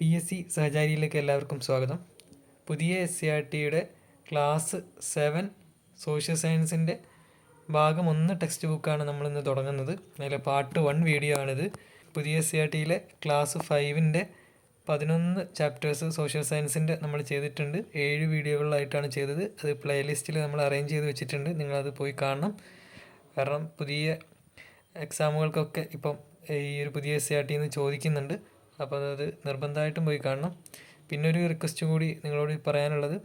PSC സഹചാരിയിലേക്ക് എല്ലാവർക്കും സ്വാഗതം. പുതിയ SCRTയുടെ ക്ലാസ് 7 സോഷ്യൽ സയൻസിൻ്റെ ഭാഗം 1 ടെക്സ്റ്റ് ബുക്കാണ് നമ്മളിന്ന് തുടങ്ങുന്നത്. അതിലെ പാർട്ട് 1 വീഡിയോ ആണിത്. പുതിയ SCRTയിലെ ക്ലാസ് 5ൻ്റെ 11 ചാപ്റ്റേഴ്സ് സോഷ്യൽ സയൻസിൻ്റെ നമ്മൾ ചെയ്തിട്ടുണ്ട്. 7 വീഡിയോകളിലായിട്ടാണ് ചെയ്തത്. അത് പ്ലേലിസ്റ്റിൽ നമ്മൾ അറേഞ്ച് ചെയ്ത് വെച്ചിട്ടുണ്ട്. നിങ്ങളത് പോയി കാണണം. കാരണം പുതിയ എക്സാമുകൾക്കൊക്കെ ഇപ്പം ഈ ഒരു പുതിയ SCRTയിൽ നിന്ന് ചോദിക്കുന്നുണ്ട്. അപ്പോൾ അത് നിർബന്ധമായിട്ടും പോയി കാണണം. പിന്നെ ഒരു റിക്വസ്റ്റ് കൂടി നിങ്ങളോട് പറയാനുള്ളത്,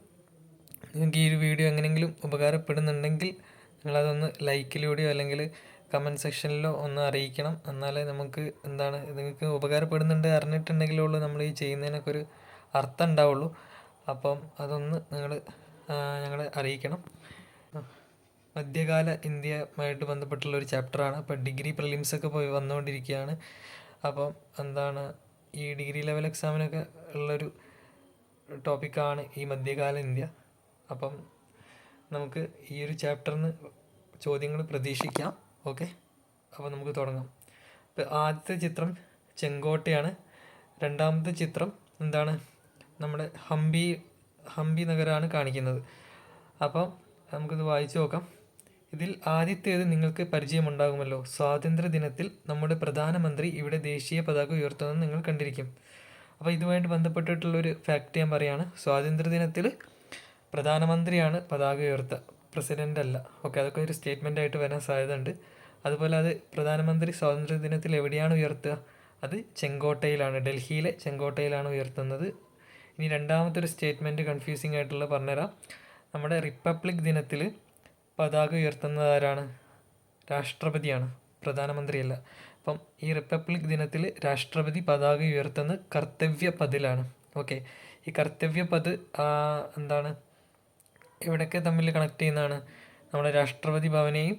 നിങ്ങൾക്ക് ഈ ഒരു വീഡിയോ എങ്ങനെയെങ്കിലും ഉപകാരപ്പെടുന്നുണ്ടെങ്കിൽ നിങ്ങളതൊന്ന് ലൈക്കിലൂടെയോ അല്ലെങ്കിൽ കമൻറ്റ് സെക്ഷനിലോ ഒന്ന് അറിയിക്കണം. എന്നാലേ നമുക്ക് നിങ്ങൾക്ക് ഉപകാരപ്പെടുന്നുണ്ട് അറിഞ്ഞിട്ടുണ്ടെങ്കിലുള്ളൂ നമ്മൾ ഈ ചെയ്യുന്നതിനൊക്കെ ഒരു അർത്ഥം ഉണ്ടാവുള്ളൂ. അപ്പം അതൊന്ന് ഞങ്ങളെ അറിയിക്കണം. മധ്യകാല ഇന്ത്യയുമായിട്ട് ബന്ധപ്പെട്ടുള്ള ഒരു ചാപ്റ്ററാണ്. അപ്പോൾ ഡിഗ്രി പ്രിലിംസൊക്കെ പോയി വന്നുകൊണ്ടിരിക്കുകയാണ്. അപ്പം ഈ ഡിഗ്രി ലെവൽ എക്സാമിനൊക്കെ ഉള്ളൊരു ടോപ്പിക്കാണ് ഈ മധ്യകാല ഇന്ത്യ. അപ്പം നമുക്ക് ഈ ഒരു ചാപ്റ്ററിൽ നിന്ന് ചോദ്യങ്ങൾ പ്രതീക്ഷിക്കാം. ഓക്കെ, അപ്പോൾ നമുക്ക് തുടങ്ങാം. ഇപ്പോൾ ആദ്യത്തെ ചിത്രം ചെങ്കോട്ടയാണ്. രണ്ടാമത്തെ ചിത്രം നമ്മുടെ ഹംപി നഗരമാണ് കാണിക്കുന്നത്. അപ്പം നമുക്കിത് വായിച്ചു നോക്കാം. ഇതിൽ ആദ്യത്തേത് നിങ്ങൾക്ക് പരിചയമുണ്ടാകുമല്ലോ. സ്വാതന്ത്ര്യ ദിനത്തിൽ നമ്മുടെ പ്രധാനമന്ത്രി ഇവിടെ ദേശീയ പതാക ഉയർത്തുന്നത് നിങ്ങൾ കണ്ടിരിക്കും. അപ്പോൾ ഇതുമായിട്ട് ബന്ധപ്പെട്ടിട്ടുള്ളൊരു ഫാക്റ്റ് ഞാൻ പറയുകയാണ്. സ്വാതന്ത്ര്യ ദിനത്തിൽ പ്രധാനമന്ത്രിയാണ് പതാക ഉയർത്തുക, പ്രസിഡൻ്റ് അല്ല. ഓക്കെ, അതൊക്കെ ഒരു സ്റ്റേറ്റ്മെൻ്റായിട്ട് വരാൻ സാധ്യതയുണ്ട്. അതുപോലെ അത് പ്രധാനമന്ത്രി സ്വാതന്ത്ര്യ ദിനത്തിൽ എവിടെയാണ് ഉയർത്തുക? അത് ചെങ്കോട്ടയിലാണ്, ഡൽഹിയിലെ ചെങ്കോട്ടയിലാണ് ഉയർത്തുന്നത്. ഇനി രണ്ടാമത്തെ ഒരു സ്റ്റേറ്റ്മെൻറ്റ് കൺഫ്യൂസിംഗ് ആയിട്ടുള്ള പറഞ്ഞുതരാം. നമ്മുടെ റിപ്പബ്ലിക് ദിനത്തിൽ പതാക ഉയർത്തുന്നത് ആരാണ്? രാഷ്ട്രപതിയാണ്, പ്രധാനമന്ത്രിയല്ല. അപ്പം ഈ റിപ്പബ്ലിക് ദിനത്തിൽ രാഷ്ട്രപതി പതാക ഉയർത്തുന്നത് കർത്തവ്യ പഥിലാണ്. ഓക്കെ, ഈ കർത്തവ്യ പഥ് എവിടെയൊക്കെ തമ്മിൽ കണക്ട് ചെയ്യുന്നതാണ്? നമ്മുടെ രാഷ്ട്രപതി ഭവനെയും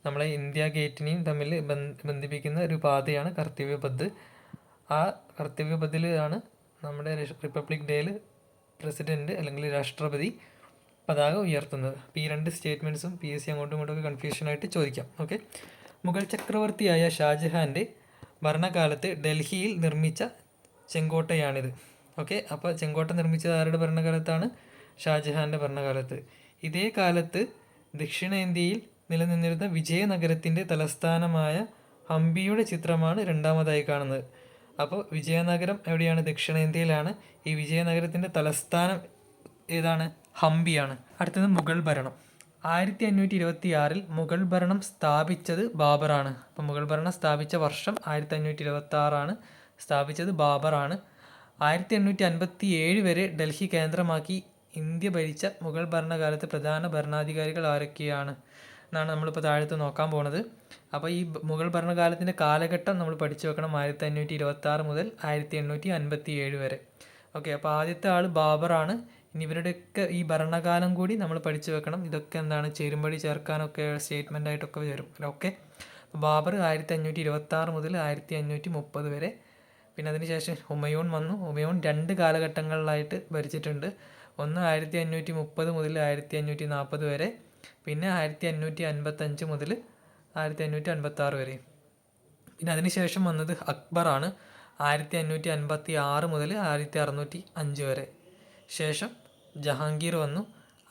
നമ്മളെ ഇന്ത്യ ഗേറ്റിനെയും തമ്മിൽ ബന്ധിപ്പിക്കുന്ന ഒരു പാതയാണ് കർത്തവ്യ പഥ്. ആ കർത്തവ്യ പഥിലാണ് നമ്മുടെ റിപ്പബ്ലിക് ഡേയിൽ പ്രസിഡൻറ്റ് അല്ലെങ്കിൽ രാഷ്ട്രപതി പതാക ഉയർത്തുന്നത്. അപ്പോൾ ഈ രണ്ട് സ്റ്റേറ്റ്മെൻറ്റ്സും PSC അങ്ങോട്ടും ഇങ്ങോട്ടൊക്കെ കൺഫ്യൂഷനായിട്ട് ചോദിക്കാം. ഓക്കെ, മുഗൾ ചക്രവർത്തിയായ ഷാജഹാൻ്റെ ഭരണകാലത്ത് ഡൽഹിയിൽ നിർമ്മിച്ച ചെങ്കോട്ടയാണിത്. ഓക്കെ, അപ്പോൾ ചെങ്കോട്ട നിർമ്മിച്ചത് ആരുടെ ഭരണകാലത്താണ്? ഷാജഹാൻ്റെ ഭരണകാലത്ത്. ഇതേ കാലത്ത് ദക്ഷിണേന്ത്യയിൽ നിലനിന്നിരുന്ന വിജയനഗരത്തിൻ്റെ തലസ്ഥാനമായ ഹംപിയുടെ ചിത്രമാണ് രണ്ടാമതായി കാണുന്നത്. അപ്പോൾ വിജയനഗരം എവിടെയാണ്? ദക്ഷിണേന്ത്യയിലാണ്. ഈ വിജയനഗരത്തിൻ്റെ തലസ്ഥാനം ഏതാണ്? ഹംപിയാണ്. അടുത്തത് മുഗൾ ഭരണം. 1526 മുഗൾ ഭരണം സ്ഥാപിച്ചത് ബാബറാണ്. അപ്പോൾ മുഗൾ ഭരണം സ്ഥാപിച്ച വർഷം 1526 സ്ഥാപിച്ചത് ബാബറാണ്. 1857 വരെ ഡൽഹി കേന്ദ്രമാക്കി ഇന്ത്യ ഭരിച്ച മുഗൾ ഭരണകാലത്ത് പ്രധാന ഭരണാധികാരികൾ ആരൊക്കെയാണ് എന്നാണ് നമ്മളിപ്പോൾ താഴത്ത് നോക്കാൻ പോണത്. അപ്പോൾ ഈ മുഗൾ ഭരണകാലത്തിൻ്റെ കാലഘട്ടം നമ്മൾ പഠിച്ചു വെക്കണം. 1526 മുതൽ 1857 വരെ. ഓക്കെ, അപ്പോൾ ആദ്യത്തെ ആൾ ബാബറാണ്. ഇനി ഇവരുടെയൊക്കെ ഈ ഭരണകാലം കൂടി നമ്മൾ പഠിച്ചു വെക്കണം. ഇതൊക്കെ ചേരുംപടി ചേർക്കാനൊക്കെ സ്റ്റേറ്റ്മെൻ്റ് ആയിട്ടൊക്കെ വരും. ഓക്കെ, ബാബർ 1526 മുതൽ 1530 വരെ. പിന്നെ അതിനുശേഷം ഹുമയൂൺ വന്നു. ഹുമയൂൺ 2 കാലഘട്ടങ്ങളിലായിട്ട് ഭരിച്ചിട്ടുണ്ട്. ഒന്ന് 1530 മുതൽ 1540 വരെ, പിന്നെ 1555 മുതൽ 1556 വരെ. പിന്നെ അതിനുശേഷം വന്നത് അക്ബറാണ്, 1556 മുതൽ 1605 വരെ. ശേഷം ജഹാംഗീർ വന്നു,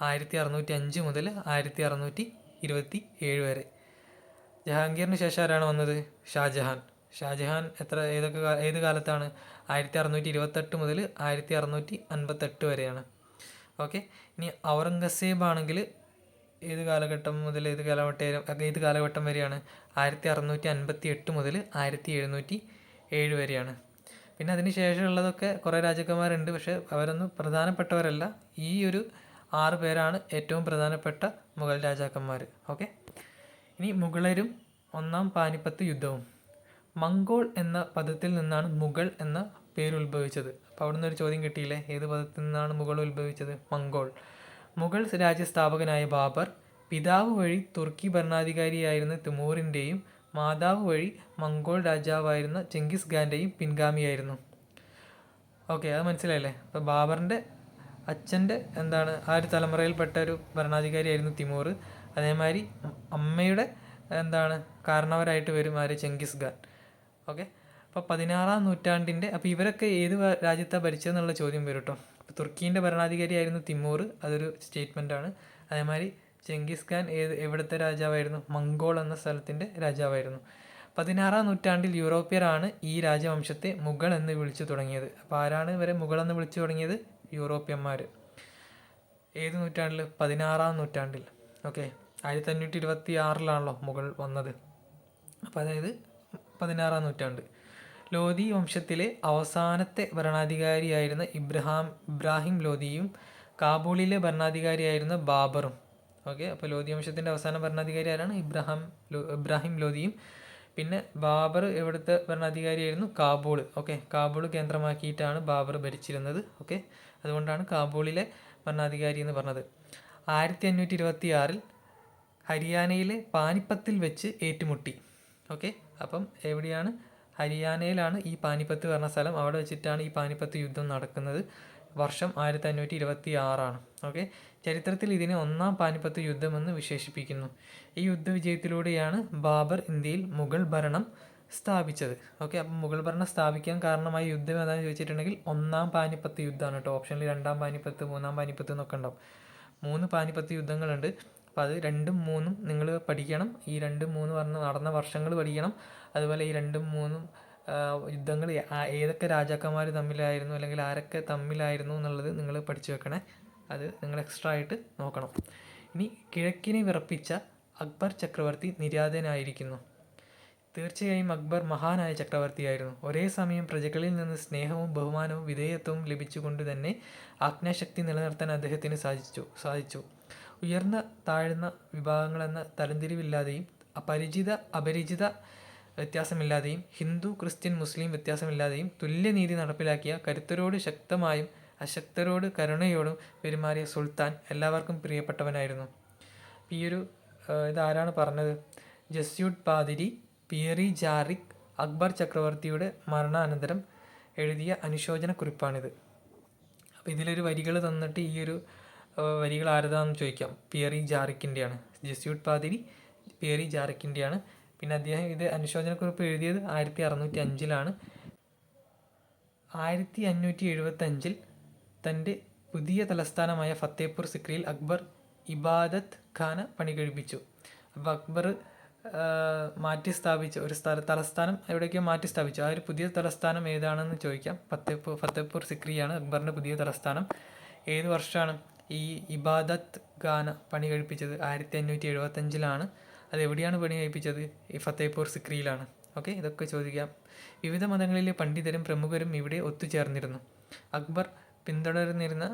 1605 മുതൽ 1627 വരെ. ജഹാംഗീറിന് ശേഷം ആരാണ് വന്നത്? ഷാജഹാൻ. ഷാജഹാൻ ഏത് കാലത്താണ്? 1628 മുതൽ 1658 വരെയാണ്. ഓക്കെ, ഇനി ഔറംഗസേബ് ആണെങ്കിൽ ഏത് കാലഘട്ടം മുതൽ ഏത് കാലഘട്ടം വരെയാണ്? 1658 മുതൽ 1707 വരെയാണ്. പിന്നെ അതിന് ശേഷമുള്ളതൊക്കെ കുറേ രാജാക്കന്മാരുണ്ട്, പക്ഷേ അവരൊന്നും പ്രധാനപ്പെട്ടവരല്ല. ഈ ഒരു 6 പേരാണ് ഏറ്റവും പ്രധാനപ്പെട്ട മുഗൾ രാജാക്കന്മാർ. ഓക്കെ, ഇനി മുഗളരും ഒന്നാം പാനിപ്പത്ത് യുദ്ധവും. മംഗോൾ എന്ന പദത്തിൽ നിന്നാണ് മുഗൾ എന്ന പേര് ഉത്ഭവിച്ചത്. അപ്പോൾ അവിടെ നിന്നൊരു ചോദ്യം കിട്ടിയില്ലേ, ഏത് പദത്തിൽ നിന്നാണ് മുഗൾ ഉത്ഭവിച്ചത്? മംഗോൾ. മുഗൾ രാജ്യസ്ഥാപകനായ ബാബർ പിതാവ് വഴി തുർക്കി ഭരണാധികാരിയായിരുന്ന തിമൂറിൻ്റെയും മാതാവ് വഴി മംഗോൾ രാജാവായിരുന്ന ചെങ്കിസ് ഖാൻ്റെയും പിൻഗാമിയായിരുന്നു. ഓക്കെ, അത് മനസ്സിലായില്ലേ? അപ്പോൾ ബാബറിൻ്റെ അച്ഛൻ്റെ ആ ഒരു തലമുറയിൽപ്പെട്ട ഒരു ഭരണാധികാരിയായിരുന്നു തിമൂർ. അതേമാതിരി അമ്മയുടെ കാരണവരായിട്ട് വരും ആര്? ചെങ്കിസ് ഖാൻ. ഓക്കെ, അപ്പോൾ അപ്പോൾ 16-ാം നൂറ്റാണ്ടിൻ്റെ അപ്പോൾ ഇവരൊക്കെ ഏത് രാജ്യത്താണ് ഭരിച്ചതെന്നുള്ള ചോദ്യം വരും കേട്ടോ. അപ്പോൾ തുർക്കീൻ്റെ ഭരണാധികാരിയായിരുന്നു തിമൂർ, അതൊരു സ്റ്റേറ്റ്മെൻറ്റാണ്. അതേമാതിരി ചെങ്കിസ് ഖാൻ എവിടുത്തെ രാജാവായിരുന്നു? മംഗോൾ എന്ന സ്ഥലത്തിൻ്റെ രാജാവായിരുന്നു. 16-ാം നൂറ്റാണ്ടിൽ യൂറോപ്യരാണ് ഈ രാജവംശത്തെ മുഗൾ എന്ന് വിളിച്ചു തുടങ്ങിയത്. അപ്പോൾ ആരാണ് ഇവരെ മുഗൾ എന്ന് വിളിച്ചു തുടങ്ങിയത്? യൂറോപ്യന്മാർ. ഏത് നൂറ്റാണ്ടിൽ? 16-ാം നൂറ്റാണ്ടിൽ. ഓക്കെ, 1526 മുഗൾ വന്നത്. അപ്പോൾ അതായത് 16-ാം നൂറ്റാണ്ട്. ലോധി വംശത്തിലെ അവസാനത്തെ ഭരണാധികാരിയായിരുന്ന ഇബ്രാഹിം ലോധിയും കാബൂളിലെ ഭരണാധികാരിയായിരുന്ന ബാബറും. ഓക്കെ, അപ്പോൾ ലോധി വംശത്തിൻ്റെ അവസാന ഭരണാധികാരി ആരാണ്? ഇബ്രാഹിം ലോധിയും. പിന്നെ ബാബർ എവിടുത്തെ ഭരണാധികാരിയായിരുന്നു? കാബൂൾ. ഓക്കെ, കാബൂൾ കേന്ദ്രമാക്കിയിട്ടാണ് ബാബർ ഭരിച്ചിരുന്നത്. ഓക്കെ, അതുകൊണ്ടാണ് കാബൂളിലെ ഭരണാധികാരി എന്ന് പറഞ്ഞത്. 1526 ഹരിയാനയിലെ പാനിപ്പത്തിൽ വെച്ച് ഏറ്റുമുട്ടി. ഓക്കെ, അപ്പം എവിടെയാണ്? ഹരിയാനയിലാണ് ഈ പാനിപ്പത്ത് പറഞ്ഞ സ്ഥലം. അവിടെ വെച്ചിട്ടാണ് ഈ പാനിപ്പത്ത് യുദ്ധം നടക്കുന്നത്. വർഷം 1526. ഓക്കെ, ചരിത്രത്തിൽ ഇതിനെ ഒന്നാം പാനിപ്പത്ത് യുദ്ധമെന്ന് വിശേഷിപ്പിക്കുന്നു. ഈ യുദ്ധവിജയത്തിലൂടെയാണ് ബാബർ ഇന്ത്യയിൽ മുഗൾ ഭരണം സ്ഥാപിച്ചത്. ഓക്കെ, അപ്പം മുഗൾ ഭരണം സ്ഥാപിക്കാൻ കാരണമായ യുദ്ധം ഏതാണെന്ന് ചോദിച്ചിട്ടുണ്ടെങ്കിൽ ഒന്നാം പാനിപ്പത്ത് യുദ്ധമാണ് കേട്ടോ. ഓപ്ഷനിൽ രണ്ടാം പാനിപ്പത്ത്, മൂന്നാം പാനിപ്പത്ത് എന്നൊക്കെ ഉണ്ടാവും. 3 പാനിപ്പത്ത് യുദ്ധങ്ങളുണ്ട്. അപ്പോൾ അത് 2ഉം 3ഉം നിങ്ങൾ പഠിക്കണം. ഈ 2ഉം 3 പറഞ്ഞ് നടന്ന വർഷങ്ങൾ പഠിക്കണം. അതുപോലെ ഈ 2ഉം 3ഉം യുദ്ധങ്ങൾ ഏതൊക്കെ രാജാക്കന്മാർ തമ്മിലായിരുന്നു അല്ലെങ്കിൽ ആരൊക്കെ തമ്മിലായിരുന്നു എന്നുള്ളത് നിങ്ങൾ പഠിച്ചു വെക്കണേ. അത് നിങ്ങൾ എക്സ്ട്രാ ആയിട്ട് നോക്കണം. ഇനി കിഴക്കിനെ വിറപ്പിച്ച അക്ബർ ചക്രവർത്തി നിര്യാതനായിരിക്കുന്നു. തീർച്ചയായും അക്ബർ മഹാനായ ചക്രവർത്തിയായിരുന്നു. ഒരേ സമയം പ്രജകളിൽ നിന്ന് സ്നേഹവും ബഹുമാനവും വിധേയത്വവും ലഭിച്ചുകൊണ്ട് തന്നെ ആജ്ഞാശക്തി നിലനിർത്താൻ അദ്ദേഹത്തിന് സാധിച്ചു. ഉയർന്ന താഴ്ന്ന വിഭാഗങ്ങളെന്ന തരംതിരിവില്ലാതെയും അപരിചിത അപരിചിത വ്യത്യാസമില്ലാതെയും ഹിന്ദു ക്രിസ്ത്യൻ മുസ്ലിം വ്യത്യാസമില്ലാതെയും തുല്യനീതി നടപ്പിലാക്കിയ കരുത്തരോട് ശക്തമായും അശക്തരോട് കരുണയോടും പെരുമാറിയ സുൽത്താൻ എല്ലാവർക്കും പ്രിയപ്പെട്ടവനായിരുന്നു. ഈ ഒരു ഇതാരാണ് പറഞ്ഞത്? ജസ്യൂട്ട് പാതിരി പിയറി ജാറിക് അക്ബർ ചക്രവർത്തിയുടെ മരണാനന്തരം എഴുതിയ അനുശോചന കുറിപ്പാണിത്. അപ്പോൾ ഇതിലൊരു വരികൾ തന്നിട്ട് ഈ ഒരു വരികൾ ആരതാണെന്ന് ചോദിക്കാം. പിയറി ജാറിക്കിൻ്റെയാണ്. ജസ്യൂട്ട് പാതിരി പിയറി ജാറിക്കിൻ്റെയാണ്. പിന്നെ അദ്ദേഹം ഇത് അനുശോചനക്കുറിപ്പ് എഴുതിയത് 1605. 1575 തൻ്റെ പുതിയ തലസ്ഥാനമായ ഫത്തേപൂർ സിക്രിയിൽ അക്ബർ ഇബാദത്ത് ഖാന പണി കഴിപ്പിച്ചു. അപ്പോൾ അക്ബർ മാറ്റി സ്ഥാപിച്ച ഒരു തലസ്ഥാനം എവിടേക്കോ മാറ്റി സ്ഥാപിച്ചു. ആ ഒരു പുതിയ തലസ്ഥാനം ഏതാണെന്ന് ചോദിക്കാം. ഫത്തേപൂർ സിക്രിയാണ് അക്ബറിൻ്റെ പുതിയ തലസ്ഥാനം. ഏത് വർഷമാണ് ഈ ഇബാദത്ത് ഖാന പണി കഴിപ്പിച്ചത്? 1575. അത് എവിടെയാണ് പണി കഴിപ്പിച്ചത്? ഈ ഫത്തേപൂർ സിക്രിയിലാണ്. ഓക്കെ, ഇതൊക്കെ ചോദിക്കാം. വിവിധ മതങ്ങളിലെ പണ്ഡിതരും പ്രമുഖരും ഇവിടെ ഒത്തുചേർന്നിരുന്നു. അക്ബർ പിന്തുടർന്നിരുന്ന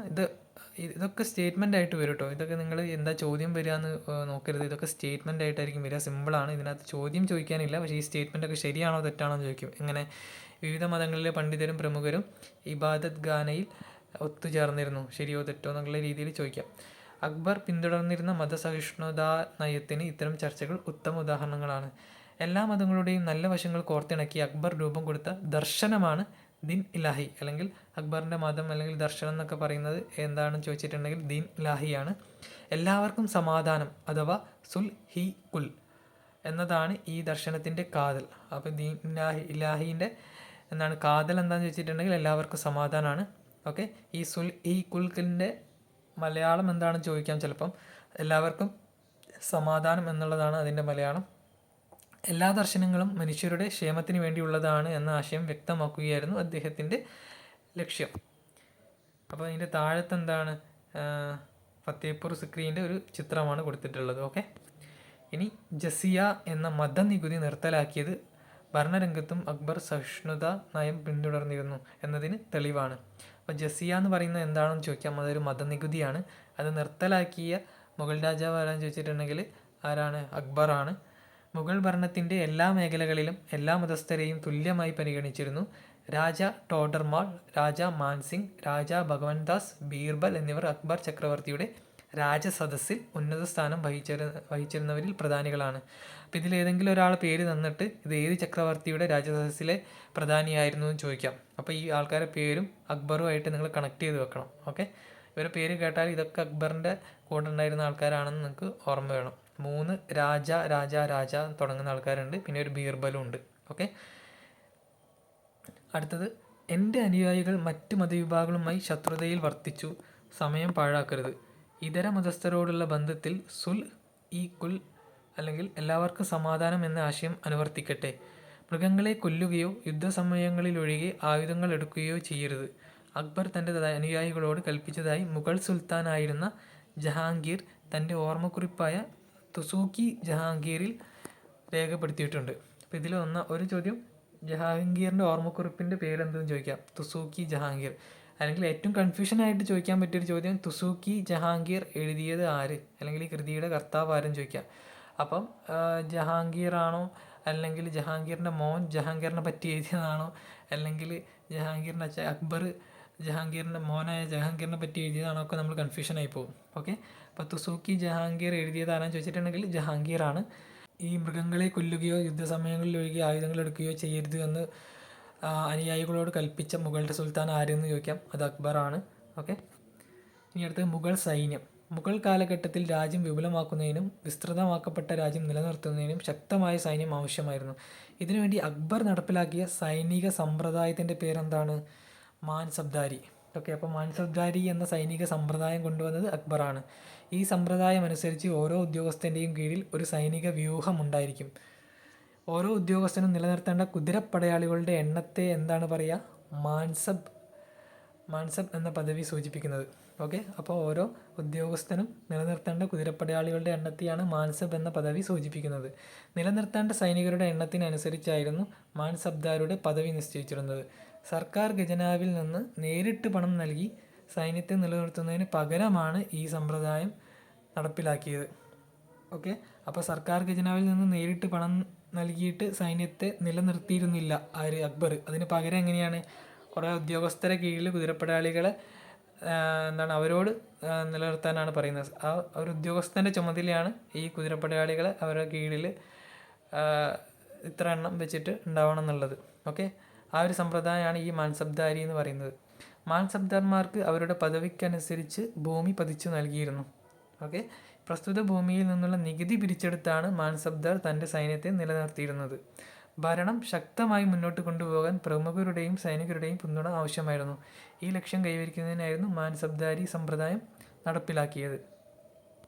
ഇതൊക്കെ സ്റ്റേറ്റ്മെൻ്റ് ആയിട്ട് വരും കേട്ടോ. ഇതൊക്കെ നിങ്ങൾ എന്താ ചോദ്യം വരിക എന്ന് നോക്കരുത്. ഇതൊക്കെ സ്റ്റേറ്റ്മെൻ്റ് ആയിട്ടായിരിക്കും വരിക. സിമ്പിളാണ്. ഇതിനകത്ത് ചോദ്യം ചോദിക്കാനില്ല. പക്ഷേ ഈ സ്റ്റേറ്റ്മെൻ്റൊക്കെ ശരിയാണോ തെറ്റാണോ എന്ന് ചോദിക്കും. എങ്ങനെ? വിവിധ മതങ്ങളിലെ പണ്ഡിതരും പ്രമുഖരും ഇബാദത്ത് ഖാനയിൽ ഒത്തുചേർന്നിരുന്നു. ശരിയോ തെറ്റോ എന്നുള്ള രീതിയിൽ ചോദിക്കാം. അക്ബർ പിന്തുടർന്നിരുന്ന മതസഹിഷ്ണുതാ നയത്തിന് ഇത്തരം ചർച്ചകൾ ഉത്തമ ഉദാഹരണങ്ങളാണ്. എല്ലാ മതങ്ങളുടെയും നല്ല വശങ്ങൾ കോർത്തിണക്കി അക്ബർ രൂപം കൊടുത്ത ദർശനമാണ് ദീൻ ഇലാഹി. അല്ലെങ്കിൽ അക്ബറിൻ്റെ മതം അല്ലെങ്കിൽ ദർശനം എന്നൊക്കെ പറയുന്നത് എന്താണെന്ന് ചോദിച്ചിട്ടുണ്ടെങ്കിൽ ദീൻ ഇലാഹിയാണ്. എല്ലാവർക്കും സമാധാനം അഥവാ സുൽ ഹി കുൽ എന്നതാണ് ഈ ദർശനത്തിൻ്റെ കാതൽ. അപ്പോൾ ദീൻ ഇലാഹീൻ്റെ എന്താണ് കാതൽ എന്താണെന്ന് ചോദിച്ചിട്ടുണ്ടെങ്കിൽ എല്ലാവർക്കും സമാധാനമാണ്. ഓക്കെ, ഈ സുൽ ഹി കുൽക്കിൻ്റെ മലയാളം എന്താണെന്ന് ചോദിക്കാം ചിലപ്പം. എല്ലാവർക്കും സമാധാനം എന്നുള്ളതാണ് അതിൻ്റെ മലയാളം. എല്ലാ ദർശനങ്ങളും മനുഷ്യരുടെ ക്ഷേമത്തിന് വേണ്ടിയുള്ളതാണ് എന്ന ആശയം വ്യക്തമാക്കുകയായിരുന്നു അദ്ദേഹത്തിൻ്റെ ലക്ഷ്യം. അപ്പോൾ അതിൻ്റെ താഴത്ത് എന്താണ്? ഫത്തേപൂർ സിക്രീൻ്റെ ഒരു ചിത്രമാണ് കൊടുത്തിട്ടുള്ളത്. ഓക്കെ, ഇനി ജസിയ എന്ന മതനികുതി നിർത്തലാക്കിയത് ഭരണരംഗത്തും അക്ബർ സഹിഷ്ണുത നയം പിന്തുടർന്നിരുന്നു എന്നതിന് തെളിവാണ്. അപ്പോൾ ജസിയ എന്ന് പറയുന്നത് എന്താണെന്ന് ചോദിക്കാം. അതൊരു മതനികുതിയാണ്. അത് നിർത്തലാക്കിയ മുഗൾ രാജാവ് ആരാന്ന് ചോദിച്ചിട്ടുണ്ടെങ്കിൽ ആരാണ്? അക്ബറാണ്. മുഗൾ ഭരണത്തിൻ്റെ എല്ലാ മേഖലകളിലും എല്ലാ മതസ്ഥരെയും തുല്യമായി പരിഗണിച്ചിരുന്നു. രാജ ടോഡർമാൾ, രാജ മാൻസിംഗ്, രാജ ഭഗവൻദാസ്, ബീർബൽ എന്നിവർ അക്ബർ ചക്രവർത്തിയുടെ രാജസദസ്സിൽ ഉന്നത സ്ഥാനം വഹിച്ചിരുന്നവരിൽ പ്രധാനികളാണ്. അപ്പോൾ ഇതിലേതെങ്കിലും ഒരാൾ പേര് തന്നിട്ട് ഇത് ഏത് ചക്രവർത്തിയുടെ രാജസദസ്സിലെ പ്രധാനിയായിരുന്നു എന്ന് ചോദിക്കാം. അപ്പോൾ ഈ ആൾക്കാരുടെ പേരും അക്ബറുമായിട്ട് നിങ്ങൾ കണക്ട് ചെയ്ത് വെക്കണം. ഓക്കെ, ഇവരുടെ പേര് കേട്ടാൽ ഇതൊക്കെ അക്ബറിൻ്റെ കൂടെ ഉണ്ടായിരുന്ന ആൾക്കാരാണെന്ന് നിങ്ങൾക്ക് ഓർമ്മ വേണം. 3 രാജ തുടങ്ങുന്ന ആൾക്കാരുണ്ട്. പിന്നെ ഒരു ബീർബലും ഉണ്ട്. ഓക്കെ, അടുത്തത്, എൻ്റെ അനുയായികൾ മറ്റ് മതവിഭാഗങ്ങളുമായി ശത്രുതയിൽ വർത്തിച്ചു, സമയം പാഴാക്കരുത്. ഇതര മതസ്ഥരോടുള്ള ബന്ധത്തിൽ സുൽഹ് ഇ കുൽ അല്ലെങ്കിൽ എല്ലാവർക്കും സമാധാനം എന്ന ആശയം അനുവർത്തിക്കട്ടെ. മൃഗങ്ങളെ കൊല്ലുകയോ യുദ്ധസമയങ്ങളിലൊഴികെ ആയുധങ്ങൾ എടുക്കുകയോ ചെയ്യരുത്. അക്ബർ തൻ്റെ അനുയായികളോട് കൽപ്പിച്ചതായി മുഗൾ സുൽത്താനായിരുന്ന ജഹാംഗീർ തൻ്റെ ഓർമ്മക്കുറിപ്പായ തുസൂക്കി ജഹാംഗീറിൽ രേഖപ്പെടുത്തിയിട്ടുണ്ട്. അപ്പോൾ ഇതിൽ ഒരു ചോദ്യം, ജഹാംഗീറിൻ്റെ ഓർമ്മക്കുറിപ്പിൻ്റെ പേരെന്തെന്ന് ചോദിക്കാം, തുസൂക്കി ജഹാംഗീർ. അല്ലെങ്കിൽ ഏറ്റവും കൺഫ്യൂഷനായിട്ട് ചോദിക്കാൻ പറ്റിയൊരു ചോദ്യം, തുസൂക്കി ജഹാംഗീർ എഴുതിയത് ആര്, അല്ലെങ്കിൽ ഈ കൃതിയുടെ കർത്താവ് ആരെന്ന് ചോദിക്കാം. അപ്പം ജഹാംഗീർ ആണോ, അല്ലെങ്കിൽ ജഹാംഗീറിൻ്റെ മോൻ ജഹാംഗീറിനെ പറ്റി എഴുതിയതാണോ, അല്ലെങ്കിൽ ജഹാംഗീറിൻ്റെ അച്ഛൻ അക്ബർ ജഹാംഗീറിൻ്റെ മോനായ ജഹാംഗീറിനെ പറ്റി എഴുതിയതാണോ ഒക്കെ നമ്മൾ കൺഫ്യൂഷനായി പോകും. ഓക്കെ, അപ്പോൾ തുസൂക്കി ജഹാംഗീർ എഴുതിയത് ആരാന്ന് ചോദിച്ചിട്ടുണ്ടെങ്കിൽ ജഹാംഗീറാണ്. ഈ മൃഗങ്ങളെ കൊല്ലുകയോ യുദ്ധസമയങ്ങളിലൊഴികെ ആയുധങ്ങൾ എടുക്കുകയോ ചെയ്യരുത് എന്ന് അനുയായികളോട് കൽപ്പിച്ച മുഗളുടെ സുൽത്താൻ ആരെന്ന് ചോദിക്കാം, അത് അക്ബറാണ്. ഓക്കെ, ഇനി അടുത്തത് മുഗൾ സൈന്യം. മുഗൾ കാലഘട്ടത്തിൽ രാജ്യം വിപുലമാക്കുന്നതിനും വിസ്തൃതമാക്കപ്പെട്ട രാജ്യം നിലനിർത്തുന്നതിനും ശക്തമായ സൈന്യം ആവശ്യമായിരുന്നു. ഇതിനുവേണ്ടി അക്ബർ നടപ്പിലാക്കിയ സൈനിക സമ്പ്രദായത്തിൻ്റെ പേരെന്താണ്, മാൻസബ്ദാരി. ഓക്കെ, അപ്പോൾ മാൻസബ്ദാരി എന്ന സൈനിക സമ്പ്രദായം കൊണ്ടുവന്നത് അക്ബറാണ്. ഈ സമ്പ്രദായം അനുസരിച്ച് ഓരോ ഉദ്യോഗസ്ഥൻ്റെയും കീഴിൽ ഒരു സൈനിക വ്യൂഹം ഉണ്ടായിരിക്കും. ഓരോ ഉദ്യോഗസ്ഥനും നിലനിർത്തേണ്ട കുതിരപ്പടയാളികളുടെ എണ്ണത്തെ എന്താണ് പറയുക, മാൻസബ് എന്ന പദവി സൂചിപ്പിക്കുന്നത്. ഓക്കെ, അപ്പോൾ ഓരോ ഉദ്യോഗസ്ഥനും നിലനിർത്തേണ്ട കുതിരപ്പടയാളികളുടെ എണ്ണത്തെയാണ് മാൻസബ് എന്ന പദവി സൂചിപ്പിക്കുന്നത്. നിലനിർത്തേണ്ട സൈനികരുടെ എണ്ണത്തിനനുസരിച്ചായിരുന്നു മാൻസബ്ദാരുടെ പദവി നിശ്ചയിച്ചിരുന്നത്. സർക്കാർ ഖജനാവിൽ നിന്ന് നേരിട്ട് പണം നൽകി സൈന്യത്തെ നിലനിർത്തുന്നതിന് പകരമാണ് ഈ സമ്പ്രദായം നടപ്പിലാക്കിയത്. ഓക്കെ, അപ്പോൾ സർക്കാർ ഖജനാവിൽ നിന്ന് നേരിട്ട് പണം നൽകിയിട്ട് സൈന്യത്തെ നിലനിർത്തിയിരുന്നില്ല ആര്, അക്ബർ. അതിന് പകരം എങ്ങനെയാണ്, കുറേ ഉദ്യോഗസ്ഥരെ കീഴിൽ കുതിരപ്പടയാളികളെ അവരോട് നിലനിർത്താനാണ് പറയുന്നത്. ആ ഒരു ഉദ്യോഗസ്ഥൻ്റെ ചുമതലയാണ് ഈ കുതിരപ്പടയാളികളെ അവരുടെ കീഴിൽ ഇത്ര എണ്ണം വെച്ചിട്ട് ഉണ്ടാവണം എന്നുള്ളത്. ഓക്കെ, ആ ഒരു സമ്പ്രദായമാണ് ഈ മാൻസബ്ദാരി എന്ന് പറയുന്നത്. മാൻസബ്ദാർമാർക്ക് അവരുടെ പദവിക്കനുസരിച്ച് ഭൂമി പതിച്ചു നൽകിയിരുന്നു. ഓക്കെ, പ്രസ്തുത ഭൂമിയിൽ നിന്നുള്ള നികുതി പിരിച്ചെടുത്താണ് മാൻസബ്ദാർ തൻ്റെ സൈന്യത്തെ നിലനിർത്തിയിരുന്നത്. ഭരണം ശക്തമായി മുന്നോട്ട് കൊണ്ടുപോകാൻ പ്രമുഖരുടെയും സൈനികരുടെയും പിന്തുണ ആവശ്യമായിരുന്നു. ഈ ലക്ഷ്യം കൈവരിക്കുന്നതിനായിരുന്നു മാൻസബ്ദാരി സമ്പ്രദായം നടപ്പിലാക്കിയത്.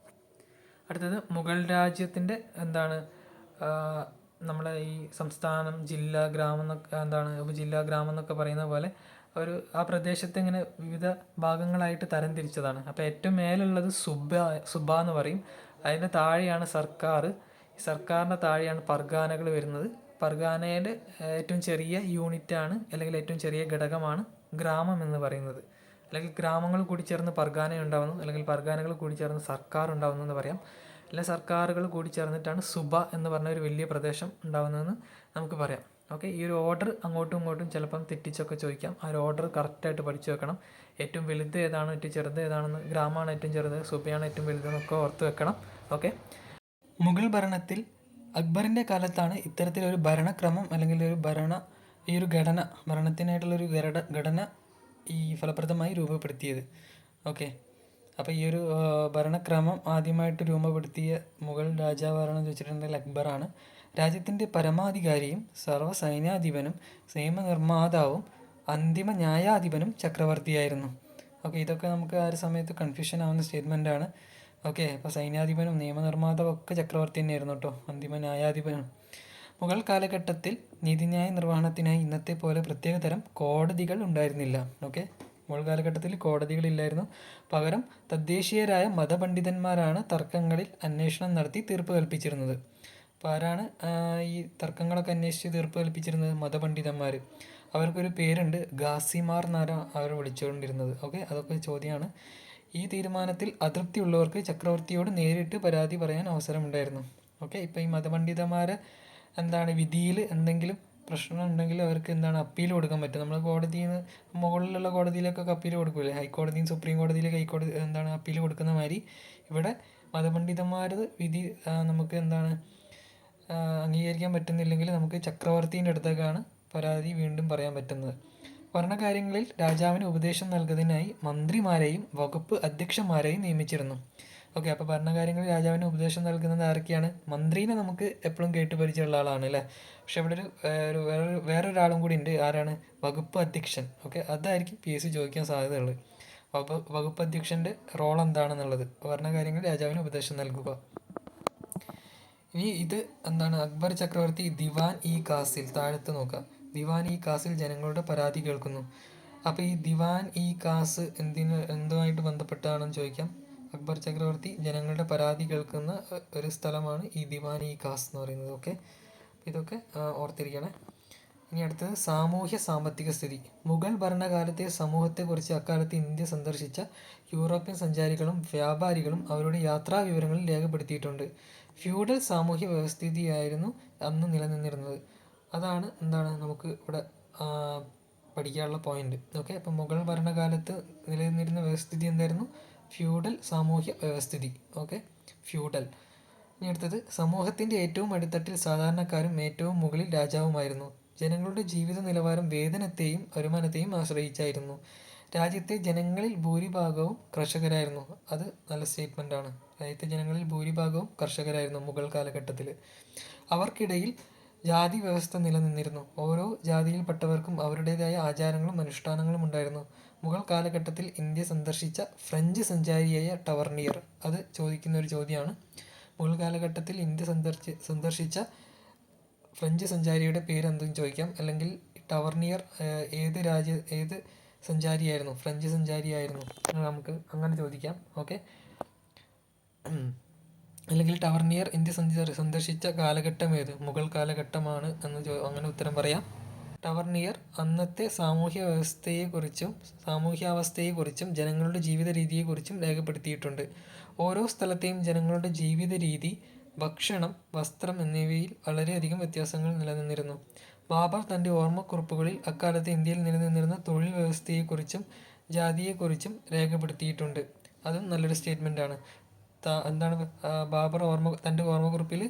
അടുത്തത്, മുഗൾ രാജ്യത്തിൻ്റെ നമ്മളെ ഈ സംസ്ഥാനം, ജില്ല, ഗ്രാമം എന്നൊക്കെ ഉപജില്ല, ഗ്രാമം എന്നൊക്കെ പറയുന്ന പോലെ ആ പ്രദേശത്തെ ഇങ്ങനെ വിവിധ ഭാഗങ്ങളായിട്ട് തരംതിരിച്ചതാണ്. അപ്പോൾ ഏറ്റവും മേലുള്ളത് സുബ എന്ന് പറയും. അതിൻ്റെ താഴെയാണ് സർക്കാർ. ഈ സർക്കാരിൻ്റെ താഴെയാണ് പർഗാനകൾ വരുന്നത്. പർഗാനയുടെ ഏറ്റവും ചെറിയ യൂണിറ്റാണ്, അല്ലെങ്കിൽ ഏറ്റവും ചെറിയ ഘടകമാണ് ഗ്രാമം എന്ന് പറയുന്നത്. അല്ലെങ്കിൽ ഗ്രാമങ്ങൾ കൂടി ചേർന്ന് പർഗാന ഉണ്ടാവുന്നു, അല്ലെങ്കിൽ പർഗാനകൾ കൂടി ചേർന്ന് സർക്കാർ ഉണ്ടാവുന്നു എന്ന് പറയാം. അല്ല, സർക്കാരുകൾ കൂടി ചേർന്നിട്ടാണ് സുബ എന്ന് പറഞ്ഞ ഒരു വലിയ പ്രദേശം ഉണ്ടാവുന്നതെന്ന് നമുക്ക് പറയാം. ഓക്കെ, ഈ ഒരു ഓർഡർ അങ്ങോട്ടും ഇങ്ങോട്ടും ചിലപ്പം തെറ്റിച്ചൊക്കെ ചോദിക്കാം. ആ ഒരു ഓർഡർ കറക്റ്റായിട്ട് പഠിച്ചു വെക്കണം. ഏറ്റവും വലുത് ഏതാണ്, ഏറ്റവും ചെറുത് ഏതാണെന്ന്, ഗ്രാമമാണ് ഏറ്റവും ചെറുത്, സുബയാണ് ഏറ്റവും വലുതെന്നൊക്കെ ഓർത്ത് വെക്കണം. ഓക്കെ, മുഗൾ ഭരണത്തിൽ അക്ബറിൻ്റെ കാലത്താണ് ഇത്തരത്തിലൊരു ഭരണക്രമം അല്ലെങ്കിൽ ഈ ഒരു ഘടന, ഭരണത്തിനായിട്ടുള്ളൊരു ഘടന ഈ ഫലപ്രദമായി രൂപപ്പെടുത്തിയത്. ഓക്കെ, അപ്പോൾ ഈ ഒരു ഭരണക്രമം ആദ്യമായിട്ട് രൂപപ്പെടുത്തിയ മുഗൾ രാജാവാണെന്ന് വെച്ചിട്ടുണ്ടെങ്കിൽ അക്ബറാണ്. രാജ്യത്തിൻ്റെ പരമാധികാരിയും സർവ്വസൈന്യാധിപനും നിയമനിർമ്മാതാവും അന്തിമ ന്യായാധിപനും ചക്രവർത്തിയായിരുന്നു. ഓക്കെ, ഇതൊക്കെ നമുക്ക് ആ ഒരു സമയത്ത് കൺഫ്യൂഷൻ ആവുന്ന സ്റ്റേറ്റ്മെൻറ്റാണ്. ഓക്കെ, അപ്പോൾ സൈന്യാധിപനും നിയമനിർമ്മാതാവും ഒക്കെ ചക്രവർത്തി തന്നെയായിരുന്നു കേട്ടോ, അന്തിമ ന്യായാധിപനും. മുഗൾ കാലഘട്ടത്തിൽ നീതിന്യായ നിർവഹണത്തിനായി ഇന്നത്തെ പോലെ പ്രത്യേകതരം കോടതികൾ ഉണ്ടായിരുന്നില്ല. ഓക്കെ, മുഗൾ കാലഘട്ടത്തിൽ കോടതികളില്ലായിരുന്നു. പകരം തദ്ദേശീയരായ മതപണ്ഡിതന്മാരാണ് തർക്കങ്ങളിൽ അന്വേഷണം നടത്തി തീർപ്പ് കൽപ്പിച്ചിരുന്നത്. അപ്പോൾ ആരാണ് ഈ തർക്കങ്ങളൊക്കെ അന്വേഷിച്ച് തീർപ്പ് കൽപ്പിച്ചിരുന്നത്? മതപണ്ഡിതന്മാർ. അവർക്കൊരു പേരുണ്ട്, ഗാസിമാർ എന്നാണ് അവർ വിളിച്ചുകൊണ്ടിരുന്നത്. ഓക്കെ, അതൊക്കെ ചോദ്യമാണ്. ഈ തീരുമാനത്തിൽ അതൃപ്തിയുള്ളവർക്ക് ചക്രവർത്തിയോട് നേരിട്ട് പരാതി പറയാൻ അവസരമുണ്ടായിരുന്നു. ഓക്കെ, ഇപ്പോൾ ഈ മതപണ്ഡിതന്മാരെ വിധിയിൽ എന്തെങ്കിലും പ്രശ്നം ഉണ്ടെങ്കിൽ അവർക്ക് അപ്പീൽ കൊടുക്കാൻ പറ്റും. നമ്മൾ കോടതിയിൽ നിന്ന് മുകളിലുള്ള കോടതിയിലേക്കൊക്കെ അപ്പീൽ കൊടുക്കില്ലേ, ഹൈക്കോടതിയും സുപ്രീം കോടതിയിലേക്ക് അപ്പീൽ കൊടുക്കുന്ന മാതിരി ഇവിടെ മതപണ്ഡിതന്മാർ വിധി നമുക്ക് അംഗീകരിക്കാൻ പറ്റുന്നില്ലെങ്കിൽ നമുക്ക് ചക്രവർത്തീൻ്റെ അടുത്തേക്കാണ് പരാതി വീണ്ടും പറയാൻ പറ്റുന്നത്. ഭരണകാര്യങ്ങളിൽ രാജാവിന് ഉപദേശം നൽകുന്നതിനായി മന്ത്രിമാരെയും വകുപ്പ് അധ്യക്ഷന്മാരെയും നിയമിച്ചിരുന്നു. ഓക്കെ, അപ്പോൾ ഭരണകാര്യങ്ങളിൽ രാജാവിന് ഉപദേശം നൽകുന്നത് ആരൊക്കെയാണ്? മന്ത്രീനെ നമുക്ക് എപ്പോഴും കേട്ട് പരിചയമുള്ള ആളാണ് അല്ലേ. പക്ഷെ ഇവിടെ വേറൊരാളും കൂടി ഉണ്ട്. ആരാണ്? വകുപ്പ് അധ്യക്ഷൻ. ഓക്കെ, അതായിരിക്കും PSC ചോദിക്കാൻ സാധ്യതയുള്ളത്. വകുപ്പ് അധ്യക്ഷൻ്റെ റോൾ എന്താണെന്നുള്ളത്. ഭരണകാര്യങ്ങളിൽ രാജാവിന് ഉപദേശം നൽകുക. ഇനി ഇത് എന്താണ്? അക്ബർ ചക്രവർത്തി ദിവാൻ-ഇ-കാസിൽ, താഴത്ത് നോക്കുക, ദിവാൻ-ഇ-കാസിൽ ജനങ്ങളുടെ പരാതി കേൾക്കുന്നു. അപ്പോൾ ഈ ദിവാൻ-ഇ-കാസ് എന്തുമായിട്ട് ബന്ധപ്പെട്ടാണെന്ന് ചോദിക്കാം. അക്ബർ ചക്രവർത്തി ജനങ്ങളുടെ പരാതി കേൾക്കുന്ന ഒരു സ്ഥലമാണ് ഈ ദിവാൻ-ഇ-കാസ് എന്ന് പറയുന്നത്. ഓക്കെ, ഇതൊക്കെ ഓർത്തിരിക്കണേ. ഇനി അടുത്തത് സാമൂഹ്യ സാമ്പത്തിക സ്ഥിതി. മുഗൾ ഭരണകാലത്തെ സമൂഹത്തെക്കുറിച്ച് അക്കാലത്ത് ഇന്ത്യ സന്ദർശിച്ച യൂറോപ്യൻ സഞ്ചാരികളും വ്യാപാരികളും അവരുടെ യാത്രാ വിവരങ്ങളിൽ രേഖപ്പെടുത്തിയിട്ടുണ്ട്. ഫ്യൂഡൽ സാമൂഹ്യ വ്യവസ്ഥിതിയായിരുന്നു അന്ന് നിലനിന്നിരുന്നത്. അതാണ് എന്താണ് നമുക്ക് ഇവിടെ പഠിക്കാനുള്ള പോയിന്റ്. ഓക്കെ, അപ്പം മുഗൾ ഭരണകാലത്ത് നിലനിന്നിരുന്ന വ്യവസ്ഥിതി എന്തായിരുന്നു? ഫ്യൂഡൽ സാമൂഹ്യ വ്യവസ്ഥിതി. Okay, feudal. ഇനി അടുത്തത് സമൂഹത്തിൻ്റെ ഏറ്റവും അടിത്തട്ടിൽ സാധാരണക്കാരും ഏറ്റവും മുകളിൽ രാജാവുമായിരുന്നു. ജനങ്ങളുടെ ജീവിത നിലവാരം വേതനത്തെയും വരുമാനത്തെയും ആശ്രയിച്ചായിരുന്നു. രാജ്യത്തെ ജനങ്ങളിൽ ഭൂരിഭാഗവും കർഷകരായിരുന്നു. അത് നല്ല സ്റ്റേറ്റ്മെൻ്റാണ്. രാജ്യത്തെ ജനങ്ങളിൽ ഭൂരിഭാഗവും കർഷകരായിരുന്നു മുഗൾ കാലഘട്ടത്തിൽ. അവർക്കിടയിൽ ജാതി വ്യവസ്ഥ നിലനിന്നിരുന്നു. ഓരോ ജാതിയിൽപ്പെട്ടവർക്കും അവരുടേതായ ആചാരങ്ങളും അനുഷ്ഠാനങ്ങളും ഉണ്ടായിരുന്നു. മുഗൾ കാലഘട്ടത്തിൽ ഇന്ത്യ സന്ദർശിച്ച ഫ്രഞ്ച് സഞ്ചാരിയായ ടവർണിയർ, അത് ചോദിക്കുന്ന ഒരു ചോദ്യമാണ്. മുഗൾ കാലഘട്ടത്തിൽ ഇന്ത്യ സന്ദർശിച്ച ഫ്രഞ്ച് സഞ്ചാരിയുടെ പേരെന്തെന്ന് ചോദിക്കാം. അല്ലെങ്കിൽ ടവർണിയർ ഏത് സഞ്ചാരിയായിരുന്നു? ഫ്രഞ്ച് സഞ്ചാരിയായിരുന്നു. നമുക്ക് അങ്ങനെ ചോദിക്കാം. ഓക്കെ, അല്ലെങ്കിൽ ടവർണിയർ ഇന്ത്യ സന്ദർശിച്ച കാലഘട്ടം ഏത്? മുഗൾ കാലഘട്ടമാണ് എന്ന് അങ്ങനെ ഉത്തരം പറയാം. ടവർണിയർ അന്നത്തെ സാമൂഹ്യാവസ്ഥയെക്കുറിച്ചും ജനങ്ങളുടെ ജീവിത രീതിയെക്കുറിച്ചും രേഖപ്പെടുത്തിയിട്ടുണ്ട്. ഓരോ സ്ഥലത്തെയും ജനങ്ങളുടെ ജീവിത രീതി, ഭക്ഷണം, വസ്ത്രം എന്നിവയിൽ വളരെയധികം വ്യത്യാസങ്ങൾ നിലനിന്നിരുന്നു. ബാബർ തൻ്റെ ഓർമ്മക്കുറിപ്പുകളിൽ അക്കാലത്ത് ഇന്ത്യയിൽ നിലനിന്നിരുന്ന തൊഴിൽ വ്യവസ്ഥയെക്കുറിച്ചും ജാതിയെക്കുറിച്ചും രേഖപ്പെടുത്തിയിട്ടുണ്ട്. അതും നല്ലൊരു സ്റ്റേറ്റ്മെൻറ്റാണ്. എന്താണ് ബാബർ തൻ്റെ ഓർമ്മക്കുറിപ്പിൽ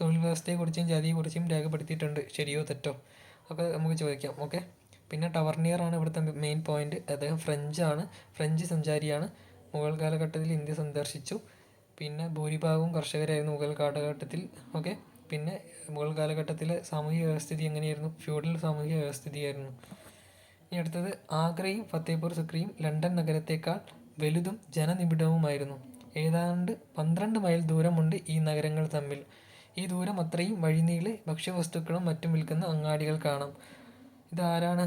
തൊഴിൽ വ്യവസ്ഥയെക്കുറിച്ചും ജാതിയെക്കുറിച്ചും രേഖപ്പെടുത്തിയിട്ടുണ്ട്. ശരിയോ തെറ്റോ ഒക്കെ നമുക്ക് ചോദിക്കാം. ഓക്കെ, പിന്നെ ടവർണിയർ ആണ് ഇവിടുത്തെ മെയിൻ പോയിന്റ്. അദ്ദേഹം ഫ്രഞ്ച് സഞ്ചാരിയാണ്. മുഗൾ കാലഘട്ടത്തിൽ ഇന്ത്യ സന്ദർശിച്ചു. പിന്നെ ഭൂരിഭാഗവും കർഷകരായിരുന്നു മുഗൾ കാലഘട്ടത്തിൽ. ഓക്കെ, പിന്നെ മുഗൾ കാലഘട്ടത്തിലെ സാമൂഹിക വ്യവസ്ഥിതി എങ്ങനെയായിരുന്നു? ഫ്യൂഡൽ സാമൂഹിക വ്യവസ്ഥിതിയായിരുന്നു. ഇനി അടുത്തത് ആഗ്രയും ഫത്തേപൂർ സിക്രിയും ലണ്ടൻ നഗരത്തേക്കാൾ വലുതും ജനനിബിഡവുമായിരുന്നു. ഏതാണ്ട് 12 മൈൽ ദൂരമുണ്ട് ഈ നഗരങ്ങൾ തമ്മിൽ. ഈ ദൂരം അത്രയും വഴിനീളെ ഭക്ഷ്യവസ്തുക്കളും മറ്റും വിൽക്കുന്ന അങ്ങാടികൾ കാണാം. ഇതാരാണ്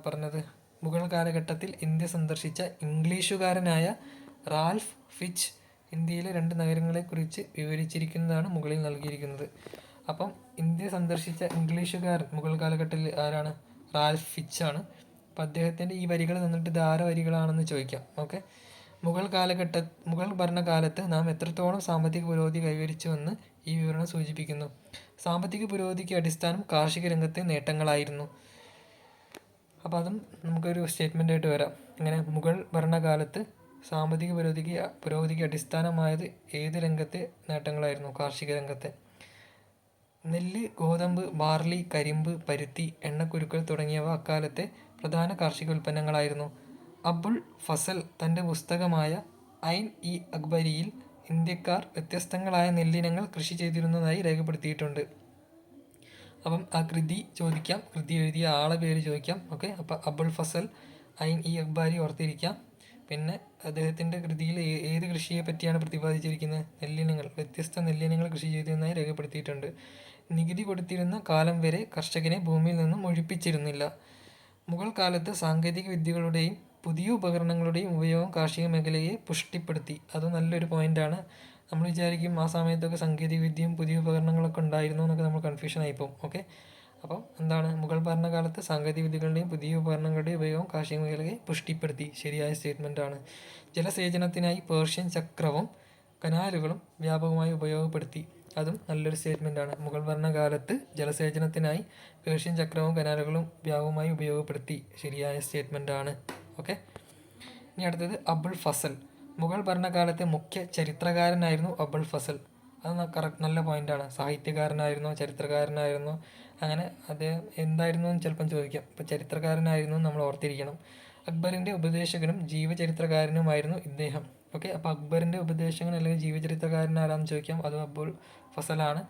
പറഞ്ഞത്? മുഗൾ കാലഘട്ടത്തിൽ ഇന്ത്യ സന്ദർശിച്ച ഇംഗ്ലീഷുകാരനായ റാൽഫ് ഫിച്ച് ഇന്ത്യയിലെ 2 നഗരങ്ങളെക്കുറിച്ച് വിവരിച്ചിരിക്കുന്നതാണ് മുകളിൽ നൽകിയിരിക്കുന്നത്. അപ്പം ഇന്ത്യ സന്ദർശിച്ച ഇംഗ്ലീഷുകാരൻ മുഗൾ കാലഘട്ടത്തിൽ ആരാണ്? റാൽഫ് ഫിച്ച് ആണ്. അപ്പം അദ്ദേഹത്തിൻ്റെ ഈ വരികൾ നിന്നിട്ട് ഇത് ആര വരികളാണെന്ന് ചോദിക്കാം. ഓക്കെ, മുഗൾ ഭരണകാലത്ത് നാം എത്രത്തോളം സാമ്പത്തിക പുരോഗതി കൈവരിച്ചുവെന്ന് ഈ വിവരണം സൂചിപ്പിക്കുന്നു. സാമ്പത്തിക പുരോഗതിക്ക് അടിസ്ഥാനം കാർഷിക രംഗത്തെ നേട്ടങ്ങളായിരുന്നു. അപ്പോൾ അതും നമുക്കൊരു സ്റ്റേറ്റ്മെൻ്റായിട്ട് വരാം. ഇങ്ങനെ മുഗൾ ഭരണകാലത്ത് സാമ്പത്തിക പുരോഗതിക്ക് അടിസ്ഥാനമായത് ഏത് രംഗത്തെ നേട്ടങ്ങളായിരുന്നു? കാർഷിക രംഗത്തെ. നെല്ല്, ഗോതമ്പ്, ബാർലി, കരിമ്പ്, പരുത്തി, എണ്ണക്കുരുക്കൾ തുടങ്ങിയവ അക്കാലത്തെ പ്രധാന കാർഷിക ഉൽപ്പന്നങ്ങളായിരുന്നു. അബുൾ ഫസൽ തൻ്റെ പുസ്തകമായ ഐൻ-ഇ-അക്ബരിയിൽ ഇന്ത്യക്കാർ വ്യത്യസ്തങ്ങളായ നെല്ലിനങ്ങൾ കൃഷി ചെയ്തിരുന്നതായി രേഖപ്പെടുത്തിയിട്ടുണ്ട്. അപ്പം ആ കൃതി ചോദിക്കാം, കൃതി എഴുതിയ ആളെ പേര് ചോദിക്കാം. ഓക്കെ, അപ്പോൾ അബുൾ ഫസൽ ഐൻ-ഇ-അക്ബരി ഓർത്തിരിക്കാം. പിന്നെ അദ്ദേഹത്തിൻ്റെ കൃതിയിൽ ഏത് കൃഷിയെ പറ്റിയാണ് പ്രതിപാദിച്ചിരിക്കുന്നത്? വ്യത്യസ്ത നെല്ലിനങ്ങൾ കൃഷി ചെയ്തിരുന്നതായി രേഖപ്പെടുത്തിയിട്ടുണ്ട്. നികുതി കൊടുത്തിരുന്ന കാലം വരെ കർഷകനെ ഭൂമിയിൽ നിന്നും ഒഴിപ്പിച്ചിരുന്നില്ല. മുഗൾ കാലത്ത് സാങ്കേതിക വിദ്യകളുടെയും പുതിയ ഉപകരണങ്ങളുടെയും ഉപയോഗം കാർഷിക മേഖലയെ പുഷ്ടിപ്പെടുത്തി. അത് നല്ലൊരു പോയിൻ്റാണ്. നമ്മൾ വിചാരിക്കും ആ സമയത്തൊക്കെ സാങ്കേതിക വിദ്യയും പുതിയ ഉപകരണങ്ങളൊക്കെ ഉണ്ടായിരുന്നു എന്നൊക്കെ നമ്മൾ കൺഫ്യൂഷൻ ആയിപ്പോവും. ഓക്കെ, അപ്പം എന്താണ്? മുഗൾ ഭരണകാലത്ത് സാങ്കേതിക വിദ്യകളുടെയും പുതിയ ഉപകരണങ്ങളുടെയും ഉപയോഗം കാർഷിക മേഖലയെ പുഷ്ടിപ്പെടുത്തി. ശരിയായ സ്റ്റേറ്റ്മെൻറ്റാണ്. ജലസേചനത്തിനായി പേർഷ്യൻ ചക്രവും കനാലുകളും വ്യാപകമായി ഉപയോഗപ്പെടുത്തി. അതും നല്ലൊരു സ്റ്റേറ്റ്മെൻറ്റാണ്. മുഗൾ ഭരണകാലത്ത് ജലസേചനത്തിനായി പേർഷ്യൻ ചക്രവും കനാലുകളും വ്യാപകമായി ഉപയോഗപ്പെടുത്തി. ശരിയായ സ്റ്റേറ്റ്മെൻറ്റാണ്. ഓക്കെ, ഇനി അടുത്തത് അബുൾ ഫസൽ. മുഗൾ ഭരണകാലത്തെ മുഖ്യ ചരിത്രകാരനായിരുന്നു അബുൾ ഫസൽ. അത് നല്ല പോയിൻ്റാണ്. സാഹിത്യകാരനായിരുന്നോ ചരിത്രകാരനായിരുന്നോ? അങ്ങനെ അദ്ദേഹം എന്തായിരുന്നു എന്ന് ചിലപ്പം ചോദിക്കാം. അപ്പോൾ ചരിത്രകാരനായിരുന്നു നമ്മൾ ഓർത്തിരിക്കണം. അക്ബറിൻ്റെ ഉപദേശകനും ജീവചരിത്രകാരനുമായിരുന്നു ഇദ്ദേഹം. ഓക്കെ, അപ്പോൾ അക്ബറിൻ്റെ ഉപദേശങ്ങൾ അല്ലെങ്കിൽ ജീവചരിത്രകാരൻ ആരാന്ന് ചോദിക്കാം, അതും അബുൽ ഫസലാണ്.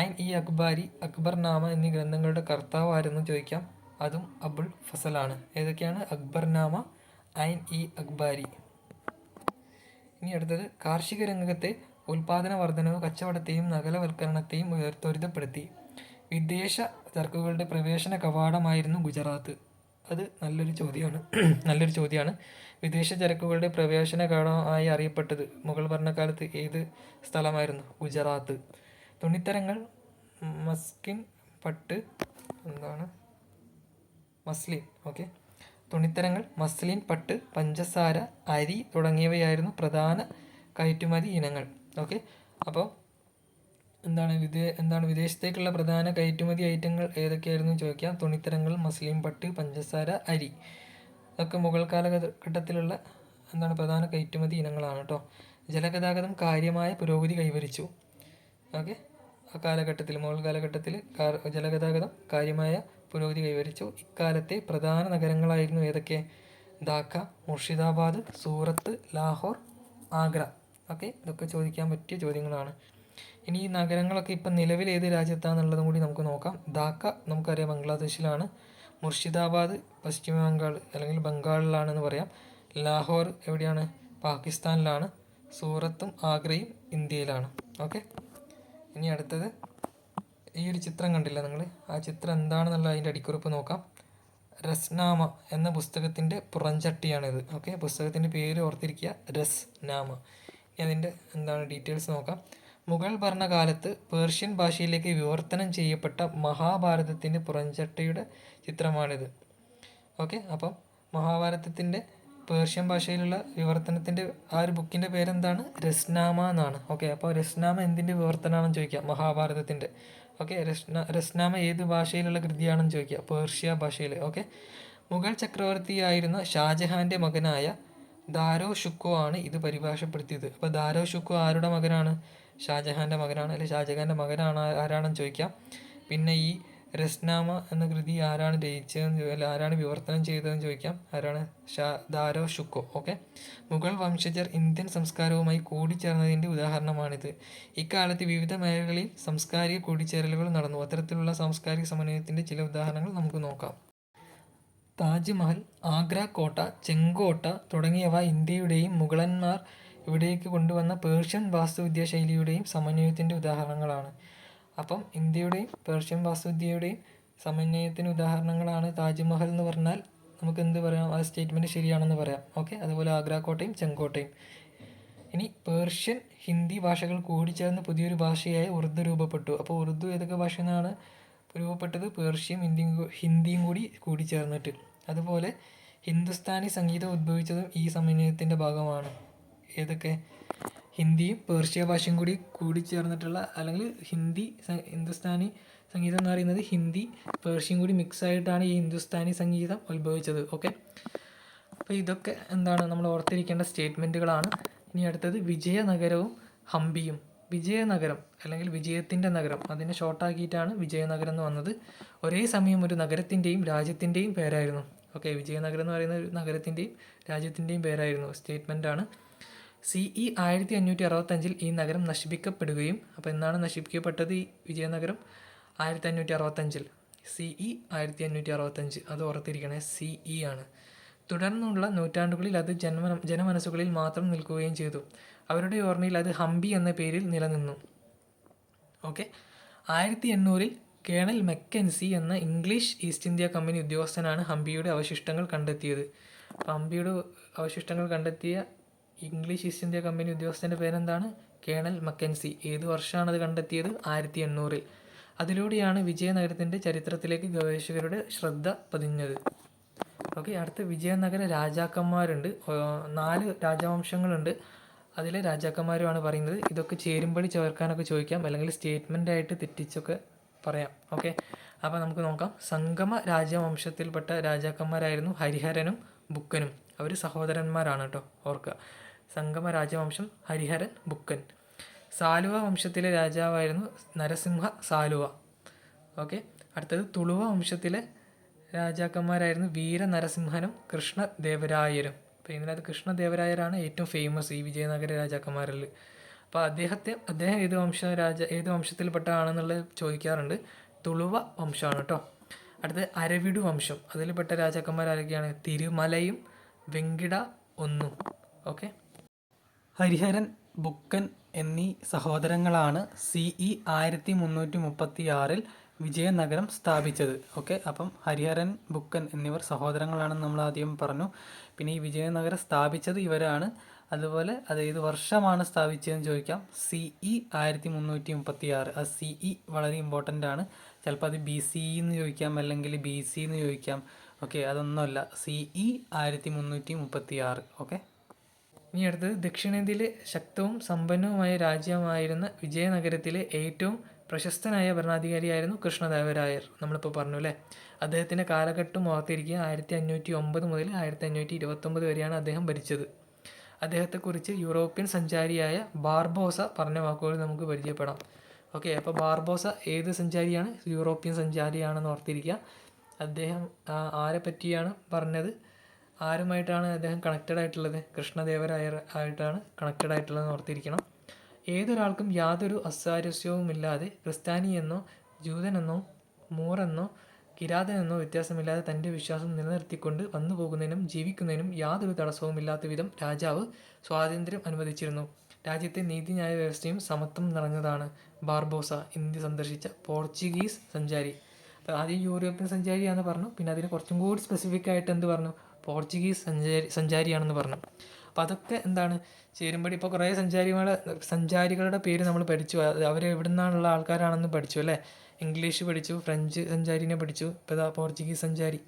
ഐൻ ഇ അക്ബാരി, അക്ബർനാമ എന്നീ ഗ്രന്ഥങ്ങളുടെ കർത്താവ് ആരെന്ന് ചോദിക്കാം, അതും അബുൽ ഫസലാണ്. ഏതൊക്കെയാണ്? അക്ബർനാമ, ഐൻ ഇ അക്ബാരി. ഇനി അടുത്തത്, കാർഷിക രംഗത്തെ ഉൽപാദന വർധനവ് കച്ചവടത്തെയും നഗരവൽക്കരണത്തെയും ത്വരിതപ്പെടുത്തി. വിദേശ ചരക്കുകളുടെ പ്രവേശന കവാടമായിരുന്നു ഗുജറാത്ത്. അത് നല്ലൊരു ചോദ്യമാണ്. വിദേശ ചരക്കുകളുടെ പ്രവേശന കവാടമായി അറിയപ്പെട്ടത് മുഗൾ ഭരണകാലത്ത് ഏത് സ്ഥലമായിരുന്നു? ഗുജറാത്ത്. തുണിത്തരങ്ങൾ മസ്ലിൻ, പട്ട്, മസ്ലിൻ. ഓക്കെ, തുണിത്തരങ്ങൾ മസ്ലിൻ, പട്ട്, പഞ്ചസാര, അരി തുടങ്ങിയവയായിരുന്നു പ്രധാന കയറ്റുമതി ഇനങ്ങൾ. ഓക്കെ, അപ്പോൾ എന്താണ് വിദേശത്തേക്കുള്ള പ്രധാന കയറ്റുമതി ഐറ്റങ്ങൾ ഏതൊക്കെയായിരുന്നു ചോദിക്കാം. തുണിത്തരങ്ങൾ, മസ്ലിൻ, പട്ട്, പഞ്ചസാര, അരി. അതൊക്കെ മുഗൾ കാലഘട്ടത്തിലുള്ള പ്രധാന കയറ്റുമതി ഇനങ്ങളാണ് കേട്ടോ. ജലഗതാഗതം കാര്യമായ പുരോഗതി കൈവരിച്ചു. ഓക്കെ, മുഗൾ കാലഘട്ടത്തിൽ ജലഗതാഗതം കാര്യമായ പുരോഗതി കൈവരിച്ചു. ഇക്കാലത്തെ പ്രധാന നഗരങ്ങളായിരുന്നു ഏതൊക്കെ? ധാക്ക, മുർഷിദാബാദ്, സൂറത്ത്, ലാഹോർ, ആഗ്ര. ഓക്കെ, ഇതൊക്കെ ചോദിക്കാൻ പറ്റിയ ചോദ്യങ്ങളാണ്. ഇനി ഈ നഗരങ്ങളൊക്കെ ഇപ്പം നിലവിൽ ഏത് രാജ്യത്താണെന്നുള്ളതും കൂടി നമുക്ക് നോക്കാം. ധാക്ക നമുക്കറിയാം ബംഗ്ലാദേശിലാണ്. മുർഷിദാബാദ് പശ്ചിമ ബംഗാൾ അല്ലെങ്കിൽ ബംഗാളിലാണെന്ന് പറയാം. ലാഹോർ എവിടെയാണ്? പാകിസ്ഥാനിലാണ്. സൂറത്തും ആഗ്രയും ഇന്ത്യയിലാണ്. ഓക്കെ, ഇനി അടുത്തത്, ഈ ഒരു ചിത്രം കണ്ടില്ല നിങ്ങൾ? ആ ചിത്രം എന്താണെന്നുള്ള അതിൻ്റെ അടിക്കുറിപ്പ് നോക്കാം. രസ്നാമ എന്ന പുസ്തകത്തിൻ്റെ പുറംചട്ടിയാണിത്. ഓക്കെ, പുസ്തകത്തിൻ്റെ പേര് ഓർത്തിരിക്കുക, രസ്നാമ. ഇനി അതിൻ്റെ ഡീറ്റെയിൽസ് നോക്കാം. മുഗൾ ഭരണകാലത്ത് പേർഷ്യൻ ഭാഷയിലേക്ക് വിവർത്തനം ചെയ്യപ്പെട്ട മഹാഭാരതത്തിൻ്റെ പുറംചട്ടയുടെ ചിത്രമാണിത്. ഓക്കെ, അപ്പം മഹാഭാരതത്തിൻ്റെ പേർഷ്യൻ ഭാഷയിലുള്ള വിവർത്തനത്തിൻ്റെ ആ ഒരു ബുക്കിൻ്റെ പേരെന്താണ്? രസ്നാമ എന്നാണ്. ഓക്കെ, അപ്പോൾ രസ്നാമ എന്തിൻ്റെ വിവർത്തനമാണെന്ന് ചോദിക്കാം? മഹാഭാരതത്തിൻ്റെ. ഓക്കെ, രസ്നാമ ഏത് ഭാഷയിലുള്ള കൃതിയാണെന്ന് ചോദിക്കുക? പേർഷ്യ ഭാഷയിൽ. ഓക്കെ, മുഗൾ ചക്രവർത്തിയായിരുന്ന ഷാജഹാൻ്റെ മകനായ ദാരോ ഷുക്കോ ആണ് ഇത് പരിഭാഷപ്പെടുത്തിയത്. അപ്പോൾ ദാരോ ഷുക്കോ ആരുടെ മകനാണ്? ഷാജഹാൻ്റെ മകനാണ്. അല്ലെങ്കിൽ ഷാജഹാൻ്റെ മകനാണ് ആരാണെന്ന് ചോദിക്കാം. പിന്നെ ഈ രസ്നാമ എന്ന കൃതി ആരാണ് രചിച്ചതെന്ന് ആരാണ് വിവർത്തനം ചെയ്തതെന്ന് ചോദിക്കാം. ആരാണ്? ദാരോ ഷുക്കോ. ഓക്കെ, മുഗൾ വംശജർ ഇന്ത്യൻ സംസ്കാരവുമായി കൂടിച്ചേർന്നതിൻ്റെ ഉദാഹരണമാണിത്. ഇക്കാലത്ത് വിവിധ മേഖലകളിൽ സാംസ്കാരിക കൂടിച്ചേരലുകൾ നടന്നു. അത്തരത്തിലുള്ള സാംസ്കാരിക സമന്വയത്തിൻ്റെ ചില ഉദാഹരണങ്ങൾ നമുക്ക് നോക്കാം. താജ്മഹൽ, ആഗ്ര കോട്ട, ചെങ്കോട്ട തുടങ്ങിയവ ഇന്ത്യയുടെയും മുഗളന്മാർ ഇവിടേക്ക് കൊണ്ടുവന്ന പേർഷ്യൻ വാസ്തുവിദ്യാ ശൈലിയുടെയും സമന്വയത്തിൻ്റെ ഉദാഹരണങ്ങളാണ്. അപ്പം ഇന്ത്യയുടെയും പേർഷ്യൻ വാസ്തുവിദ്യയുടെയും സമന്വയത്തിന് ഉദാഹരണങ്ങളാണ് താജ്മഹൽ എന്ന് പറഞ്ഞാൽ നമുക്ക് എന്ത് പറയാം? ആ സ്റ്റേറ്റ്മെൻറ്റ് ശരിയാണെന്ന് പറയാം. ഓക്കെ, അതുപോലെ ആഗ്ര കോട്ടയും ചെങ്കോട്ടയും. ഇനി പേർഷ്യൻ, ഹിന്ദി ഭാഷകൾ കൂടിച്ചേർന്ന് പുതിയൊരു ഭാഷയായ ഉറുദു രൂപപ്പെട്ടു. അപ്പോൾ ഉറുദു ഏതൊക്കെ ഭാഷ നിന്നാണ് രൂപപ്പെട്ടത്? പേർഷ്യയും ഹിന്ദിയും കൂടി ചേർന്നിട്ട്. അതുപോലെ ഹിന്ദുസ്ഥാനി സംഗീതം ഉദ്ഭവിച്ചതും ഈ സമന്വയത്തിൻ്റെ ഭാഗമാണ്. ഏതൊക്കെ? ഹിന്ദിയും പേർഷ്യ ഭാഷയും കൂടി ചേർന്നിട്ടുള്ള, അല്ലെങ്കിൽ ഹിന്ദുസ്ഥാനി സംഗീതം എന്ന് പറയുന്നത് ഹിന്ദി പേർഷ്യയും കൂടി മിക്സ് ആയിട്ടാണ് ഈ ഹിന്ദുസ്ഥാനി സംഗീതം ഉത്ഭവിച്ചത്. ഓക്കെ, അപ്പോൾ ഇതൊക്കെ നമ്മൾ ഓർത്തിരിക്കേണ്ട സ്റ്റേറ്റ്മെൻറ്റുകളാണ്. ഇനി അടുത്തത് വിജയനഗരവും ഹംപിയും. വിജയനഗരം അല്ലെങ്കിൽ വിജയത്തിൻ്റെ നഗരം, അതിനെ ഷോർട്ടാക്കിയിട്ടാണ് വിജയനഗരം എന്ന് വന്നത്. ഒരേ സമയം ഒരു നഗരത്തിൻ്റെയും രാജ്യത്തിൻ്റെയും പേരായിരുന്നു. ഓക്കെ, വിജയനഗരം എന്ന് പറയുന്ന ഒരു നഗരത്തിൻ്റെയും രാജ്യത്തിൻ്റെയും പേരായിരുന്നു. സ്റ്റേറ്റ്മെൻറ്റാണ്. CE 1565 ഈ നഗരം നശിപ്പിക്കപ്പെടുകയും, അപ്പോൾ എന്നാണ് നശിപ്പിക്കപ്പെട്ടത് ഈ വിജയനഗരം? 1565. CE 1565, അത് ഓർത്തിരിക്കണേ, CE ആണ്. തുടർന്നുള്ള നൂറ്റാണ്ടുകളിൽ അത് ജനമനസ്സുകളിൽ മാത്രം നിൽക്കുകയും ചെയ്തു. അവരുടെ ഓർമ്മയിൽ അത് ഹംപി എന്ന പേരിൽ നിലനിന്നു. ഓക്കെ, 1800 കേണൽ മെക്കൻസി എന്ന ഇംഗ്ലീഷ് ഈസ്റ്റ് ഇന്ത്യ കമ്പനി ഉദ്യോഗസ്ഥനാണ് ഹംപിയുടെ അവശിഷ്ടങ്ങൾ കണ്ടെത്തിയത്. ഹംപിയുടെ അവശിഷ്ടങ്ങൾ കണ്ടെത്തിയ ഇംഗ്ലീഷ് ഈസ്റ്റ് ഇന്ത്യ കമ്പനി ഉദ്യോഗസ്ഥൻ്റെ പേരെന്താണ്? Colonel Mackenzie. ഏത് വർഷമാണ് അത് കണ്ടെത്തിയത്? 1800. അതിലൂടെയാണ് വിജയനഗരത്തിൻ്റെ ചരിത്രത്തിലേക്ക് ഗവേഷകരുടെ ശ്രദ്ധ പതിഞ്ഞത്. ഓക്കെ, അടുത്ത വിജയനഗര രാജാക്കന്മാരുണ്ട്. 4 രാജവംശങ്ങളുണ്ട്. അതിലെ രാജാക്കന്മാരുമാണ് പറയുന്നത്. ഇതൊക്കെ ചേരുംപടി ചേർക്കാനൊക്കെ ചോദിക്കാം, അല്ലെങ്കിൽ സ്റ്റേറ്റ്മെൻ്റ് ആയിട്ട് തെറ്റിച്ചൊക്കെ പറയാം. ഓക്കെ, അപ്പോൾ നമുക്ക് നോക്കാം. സംഗമ രാജവംശത്തിൽപ്പെട്ട രാജാക്കന്മാരായിരുന്നു ഹരിഹരനും ബുക്കനും. അവർ സഹോദരന്മാരാണ് കേട്ടോ, ഓർക്കുക. സംഗമ രാജവംശം, ഹരിഹരൻ, ബുക്കൻ. സാലുവ വംശത്തിലെ രാജാവായിരുന്നു നരസിംഹ സാലുവ. ഓക്കെ, അടുത്തത് തുളുവ വംശത്തിലെ രാജാക്കന്മാരായിരുന്നു വീര നരസിംഹനും കൃഷ്ണദേവരായരും. അപ്പോൾ ഇതിനകത്ത് കൃഷ്ണദേവരായരാണ് ഏറ്റവും ഫേമസ് ഈ വിജയനഗര രാജാക്കന്മാരിൽ. അപ്പോൾ അദ്ദേഹം ഏത് വംശത്തിൽപ്പെട്ടതാണെന്നുള്ളത് ചോദിക്കാറുണ്ട്. തുളുവ വംശമാണ് കേട്ടോ. അടുത്ത് അരവിടു വംശം, അതിൽപ്പെട്ട രാജാക്കന്മാർ ആരൊക്കെയാണ്? തിരുമലയും വെങ്കിട ഒന്നും. ഓക്കെ. ഹരിഹരൻ, ബുക്കൻ എന്നീ സഹോദരങ്ങളാണ് CE 1336 വിജയനഗരം സ്ഥാപിച്ചത്. ഓക്കെ, അപ്പം ഹരിഹരൻ, ബുക്കൻ എന്നിവർ സഹോദരങ്ങളാണെന്ന് നമ്മൾ ആദ്യം പറഞ്ഞു. പിന്നെ ഈ വിജയനഗരം സ്ഥാപിച്ചത് ഇവരാണ്. അതുപോലെ അത് ഏത് വർഷമാണ് സ്ഥാപിച്ചതെന്ന് ചോദിക്കാം. CE 1336. ആ CE വളരെ ഇമ്പോർട്ടൻ്റ് ആണ്. ചിലപ്പോൾ അത് BCE എന്ന് ചോദിക്കാം, അല്ലെങ്കിൽ BC എന്ന് ചോദിക്കാം. ഓക്കെ, അതൊന്നുമല്ല. CE 1336. ഓക്കെ. ഇനി അടുത്തത് ദക്ഷിണേന്ത്യയിലെ ശക്തവും സമ്പന്നവുമായ രാജ്യമായിരുന്ന വിജയനഗരത്തിലെ ഏറ്റവും പ്രശസ്തനായ ഭരണാധികാരിയായിരുന്നു കൃഷ്ണദേവരായർ. നമ്മളിപ്പോൾ പറഞ്ഞു അല്ലേ. അദ്ദേഹത്തിൻ്റെ കാലഘട്ടം ഓർത്തിരിക്കുക. 1509 മുതൽ 1529 വരെയാണ് അദ്ദേഹം ഭരിച്ചത്. അദ്ദേഹത്തെക്കുറിച്ച് യൂറോപ്യൻ സഞ്ചാരിയായ ബാർബോസ പറഞ്ഞ വാക്കുകൾ നമുക്ക് പരിചയപ്പെടാം. ഓക്കെ, അപ്പോൾ ബാർബോസ ഏത് സഞ്ചാരിയാണ്? യൂറോപ്യൻ സഞ്ചാരിയാണെന്ന് ഓർത്തിരിക്കുക. അദ്ദേഹം ആരെ പറ്റിയാണ് പറഞ്ഞത്? ആരുമായിട്ടാണ് അദ്ദേഹം കണക്റ്റഡ് ആയിട്ടുള്ളത്? കൃഷ്ണദേവരായർ ആയിട്ടാണ് കണക്റ്റഡ് ആയിട്ടുള്ളതെന്ന് ഓർത്തിരിക്കണം. ഏതൊരാൾക്കും യാതൊരു അസ്വാരസ്യവുമില്ലാതെ ക്രിസ്ത്യാനിയെന്നോ ജൂതനെന്നോ മൂറെന്നോ കിരാതനെന്നോ വ്യത്യാസമില്ലാതെ തൻ്റെ വിശ്വാസം നിലനിർത്തിക്കൊണ്ട് വന്നു പോകുന്നതിനും ജീവിക്കുന്നതിനും യാതൊരു തടസ്സവുമില്ലാത്ത വിധം രാജാവ് സ്വാതന്ത്ര്യം അനുവദിച്ചിരുന്നു. രാജ്യത്തെ നീതിന്യായ വ്യവസ്ഥയും സമത്വം നിറഞ്ഞതാണ്. ബാർബോസ ഇന്ത്യ സന്ദർശിച്ച പോർച്ചുഗീസ് സഞ്ചാരി. അപ്പോൾ ആദ്യം യൂറോപ്യൻ സഞ്ചാരിയാണെന്ന് പറഞ്ഞു, പിന്നെ അതിന് കുറച്ചും കൂടി സ്പെസിഫിക് ആയിട്ട് എന്ത് പറഞ്ഞു? പോർച്ചുഗീസ് സഞ്ചാരിയാണെന്ന് പറഞ്ഞു. അപ്പോൾ അതൊക്കെ എന്താണ് ചേരുമ്പടി. ഇപ്പോൾ കുറേ സഞ്ചാരികളുടെ പേര് നമ്മൾ പഠിച്ചു. അവർ എവിടെ നിന്നുള്ള ആൾക്കാരാണെന്ന് പഠിച്ചു അല്ലേ. ഇംഗ്ലീഷ് പഠിച്ചു, ഫ്രഞ്ച് സഞ്ചാരിനെ പഠിച്ചു, ഇപ്പോൾ ഇതാ പോർച്ചുഗീസ് സഞ്ചാരി.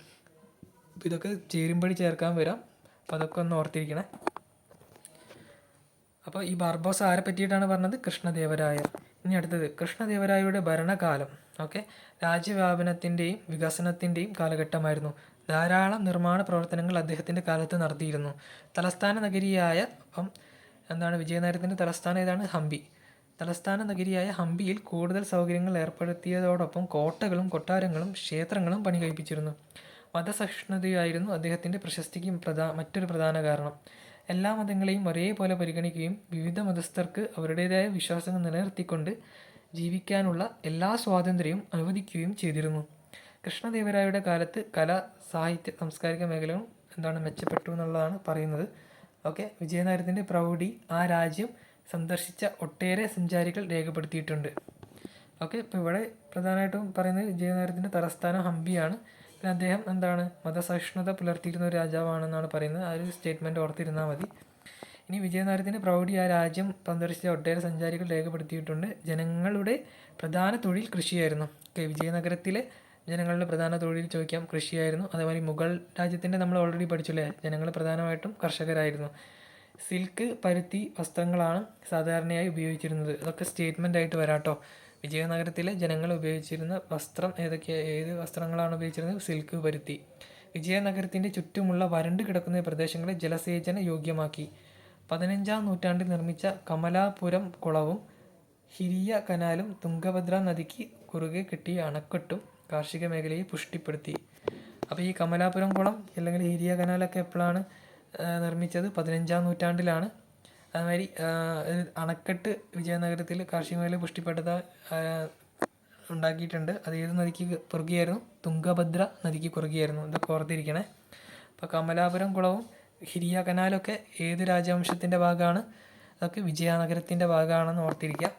അപ്പോൾ ഇതൊക്കെ ചേരുമ്പടി ചേർക്കാൻ വരാം. അപ്പോൾ അതൊക്കെ ഒന്ന് ഓർത്തിരിക്കണേ. അപ്പോൾ ഈ ബാർബോസ ആരെ പറ്റിയിട്ടാണ് പറഞ്ഞത്? കൃഷ്ണദേവരായർ. ഇനി അടുത്തത് കൃഷ്ണദേവരായരുടെ ഭരണകാലം. ഓക്കെ, രാജ്യവ്യാപനത്തിൻ്റെയും വികസനത്തിൻ്റെയും കാലഘട്ടമായിരുന്നു. ധാരാളം നിർമ്മാണ പ്രവർത്തനങ്ങൾ അദ്ദേഹത്തിൻ്റെ കാലത്ത് നടത്തിയിരുന്നു. തലസ്ഥാന നഗരിയായ വിജയനഗരത്തിൻ്റെ തലസ്ഥാനം ഏതാണ്? ഹംപി. തലസ്ഥാന നഗരിയായ ഹംപിയിൽ കൂടുതൽ സൗകര്യങ്ങൾ ഏർപ്പെടുത്തിയതോടൊപ്പം കോട്ടകളും കൊട്ടാരങ്ങളും ക്ഷേത്രങ്ങളും പണി കഴിപ്പിച്ചിരുന്നു. മതസഹിഷ്ണുതയായിരുന്നു അദ്ദേഹത്തിൻ്റെ പ്രശസ്തിക്ക് മറ്റൊരു പ്രധാന കാരണം. എല്ലാ മതങ്ങളെയും ഒരേപോലെ പരിഗണിക്കുകയും വിവിധ മതസ്ഥർക്ക് അവരുടേതായ വിശ്വാസങ്ങൾ നിലനിർത്തിക്കൊണ്ട് ജീവിക്കാനുള്ള എല്ലാ സ്വാതന്ത്ര്യവും അനുവദിക്കുകയും ചെയ്തിരുന്നു. കൃഷ്ണദേവരായരുടെ കാലത്ത് കല, സാഹിത്യ, സാംസ്കാരിക മേഖലകളും മെച്ചപ്പെട്ടു എന്നുള്ളതാണ് പറയുന്നത്. ഓക്കെ, വിജയനഗരത്തിൻ്റെ പ്രൗഢി ആ രാജ്യം സന്ദർശിച്ച ഒട്ടേറെ സഞ്ചാരികൾ രേഖപ്പെടുത്തിയിട്ടുണ്ട്. ഓക്കെ, ഇപ്പോൾ ഇവിടെ പ്രധാനമായിട്ടും പറയുന്നത് വിജയനഗരത്തിൻ്റെ തലസ്ഥാനം ഹംപിയാണ്. പിന്നെ അദ്ദേഹം മതസഹിഷ്ണുത പുലർത്തിയിരുന്ന ഒരു രാജാവാണെന്നാണ് പറയുന്നത്. ആ ഒരു സ്റ്റേറ്റ്മെൻറ്റ് ഓർത്തിരുന്നാൽ മതി. ഇനി വിജയനഗരത്തിൻ്റെ പ്രൗഢി ആ രാജ്യം സന്ദർശിച്ച ഒട്ടേറെ സഞ്ചാരികൾ രേഖപ്പെടുത്തിയിട്ടുണ്ട്. ജനങ്ങളുടെ പ്രധാന തൊഴിൽ കൃഷിയായിരുന്നു. ഓക്കെ, വിജയനഗരത്തിലെ ജനങ്ങളുടെ പ്രധാന തൊഴിൽ ചോദിക്കാം, കൃഷിയായിരുന്നു. അതേപോലെ മുഗൾ രാജ്യത്തിൻ്റെ നമ്മൾ ഓൾറെഡി പഠിച്ചില്ലേ, ജനങ്ങൾ പ്രധാനമായിട്ടും കർഷകരായിരുന്നു. സിൽക്ക്, പരുത്തി വസ്ത്രങ്ങളാണ് സാധാരണയായി ഉപയോഗിച്ചിരുന്നത്. അതൊക്കെ സ്റ്റേറ്റ്മെൻ്റ് ആയിട്ട് വരാട്ടോ. വിജയനഗരത്തിലെ ജനങ്ങൾ ഉപയോഗിച്ചിരുന്ന വസ്ത്രം ഏത് വസ്ത്രങ്ങളാണ് ഉപയോഗിച്ചിരുന്നത്? സിൽക്ക്, പരുത്തി. വിജയനഗരത്തിൻ്റെ ചുറ്റുമുള്ള വരണ്ടു കിടക്കുന്ന പ്രദേശങ്ങളെ ജലസേചന യോഗ്യമാക്കി. 15-ാം നൂറ്റാണ്ടിൽ നിർമ്മിച്ച കമലാപുരം കുളവും ഹിരിയ കനാലും തുംഗഭദ്ര നദിക്ക് കുറുകെ കെട്ടിയ അണക്കെട്ടും കാർഷിക മേഖലയെ പുഷ്ടിപ്പെടുത്തി. അപ്പോൾ ഈ കമലാപുരം കുളം അല്ലെങ്കിൽ ഹിരിയ കനാലൊക്കെ എപ്പോഴാണ് നിർമ്മിച്ചത്? 15-ാം നൂറ്റാണ്ടിലാണ്. അതുമാതിരി അണക്കെട്ട് വിജയനഗരത്തിൽ കാർഷിക മേഖല പുഷ്ടിപ്പെടുത്ത ഉണ്ടാക്കിയിട്ടുണ്ട്. അത് ഏത് നദിക്ക് കുറുകെയായിരുന്നു? തുംഗഭദ്ര നദിക്ക് കുറുകെയായിരുന്നു. ഇതൊക്കെ ഓർത്തിരിക്കണേ. അപ്പോൾ കമലാപുരം കുളവും ഹിരിയ കനാലൊക്കെ ഏത് രാജവംശത്തിൻ്റെ ഭാഗമാണ്? അതൊക്കെ വിജയനഗരത്തിൻ്റെ ഭാഗമാണെന്ന് ഓർത്തിരിക്കുക.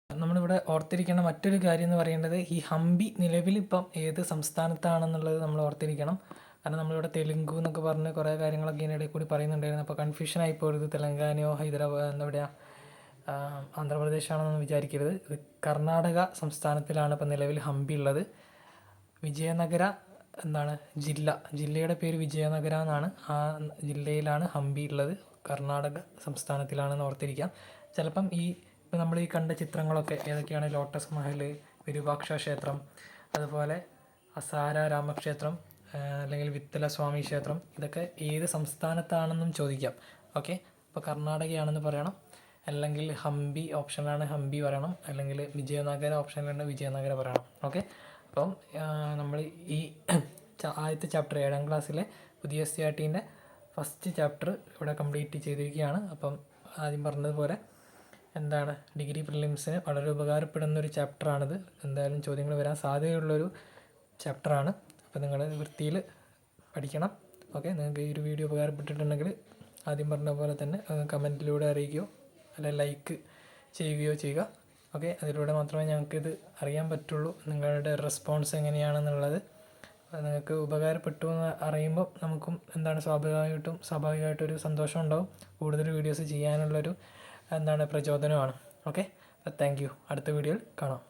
നമ്മളിവിടെ ഓർത്തിരിക്കേണ്ട മറ്റൊരു കാര്യം എന്ന് പറയുന്നത് ഈ ഹംപി നിലവിലിപ്പം ഏത് സംസ്ഥാനത്താണെന്നുള്ളത് നമ്മൾ ഓർത്തിരിക്കണം. കാരണം നമ്മളിവിടെ തെലുങ്കു എന്നൊക്കെ പറഞ്ഞ് കുറേ കാര്യങ്ങളൊക്കെ ഇതിനിടയിൽ കൂടി പറയുന്നുണ്ടായിരുന്നു. അപ്പോൾ കൺഫ്യൂഷൻ ആയിപ്പോയത് തെലങ്കാനയോ ഹൈദരാബാദ് എന്താ പറയുക ആന്ധ്രാപ്രദേശാണെന്നൊന്നും വിചാരിക്കരുത്. ഇത് കർണാടക സംസ്ഥാനത്തിലാണ് ഇപ്പോൾ നിലവിൽ ഹംപി ഉള്ളത്. വിജയനഗര എന്താണ് ജില്ലയുടെ പേര് വിജയനഗര എന്നാണ്. ആ ജില്ലയിലാണ് ഹംപി ഉള്ളത്. കർണാടക സംസ്ഥാനത്തിലാണെന്ന് ഓർത്തിരിക്കാം. ചിലപ്പം ഇപ്പോൾ നമ്മൾ ഈ കണ്ട ചിത്രങ്ങളൊക്കെ ഏതൊക്കെയാണ് ലോട്ടസ് മഹൽ, വിരൂപാക്ഷ ക്ഷേത്രം, അതുപോലെ അസാര രാമക്ഷേത്രം, അല്ലെങ്കിൽ വിത്തല സ്വാമി ക്ഷേത്രം, ഇതൊക്കെ ഏത് സംസ്ഥാനത്താണെന്നും ചോദിക്കാം. ഓക്കെ, അപ്പോൾ കർണാടകയാണെന്ന് പറയണം, അല്ലെങ്കിൽ ഹംപി ഓപ്ഷനിലാണ് ഹംപി പറയണം, അല്ലെങ്കിൽ വിജയനഗര ഓപ്ഷനിലുണ്ട് വിജയനഗര പറയണം. ഓക്കെ, അപ്പം നമ്മൾ ഈ ആദ്യത്തെ ചാപ്റ്റർ 7ാം ക്ലാസ്സിലെ പുതിയ SCRTൻ്റെ ഫസ്റ്റ് ചാപ്റ്റർ ഇവിടെ കംപ്ലീറ്റ് ചെയ്തിരിക്കുകയാണ്. അപ്പം ആദ്യം പറഞ്ഞതുപോലെ എന്താണ് ഡിഗ്രി പ്രിലിംസിന് വളരെ ഉപകാരപ്പെടുന്നൊരു ചാപ്റ്ററാണിത്. എന്തായാലും ചോദ്യങ്ങൾ വരാൻ സാധ്യതയുള്ളൊരു ചാപ്റ്ററാണ്. അപ്പോൾ നിങ്ങൾ വൃത്തിയിൽ പഠിക്കണം. ഓക്കെ, നിങ്ങൾക്ക് ഈ ഒരു വീഡിയോ ഉപകാരപ്പെട്ടിട്ടുണ്ടെങ്കിൽ ആദ്യം പറഞ്ഞ പോലെ തന്നെ കമൻറ്റിലൂടെ അറിയിക്കുകയോ അല്ലെങ്കിൽ ലൈക്ക് ചെയ്യുകയോ ചെയ്യുക. ഓക്കെ, അതിലൂടെ മാത്രമേ ഞങ്ങൾക്കിത് അറിയാൻ പറ്റുള്ളൂ നിങ്ങളുടെ റെസ്പോൺസ് എങ്ങനെയാണെന്നുള്ളത്. നിങ്ങൾക്ക് ഉപകാരപ്പെട്ടു എന്ന് അറിയുമ്പോൾ നമുക്കും എന്താണ് സ്വാഭാവികമായിട്ടൊരു സന്തോഷം ഉണ്ടാവും. കൂടുതൽ വീഡിയോസ് ചെയ്യാനുള്ളൊരു പ്രചോദനമാണ്. Okay, thank you. അടുത്ത വീഡിയോയിൽ കാണാം.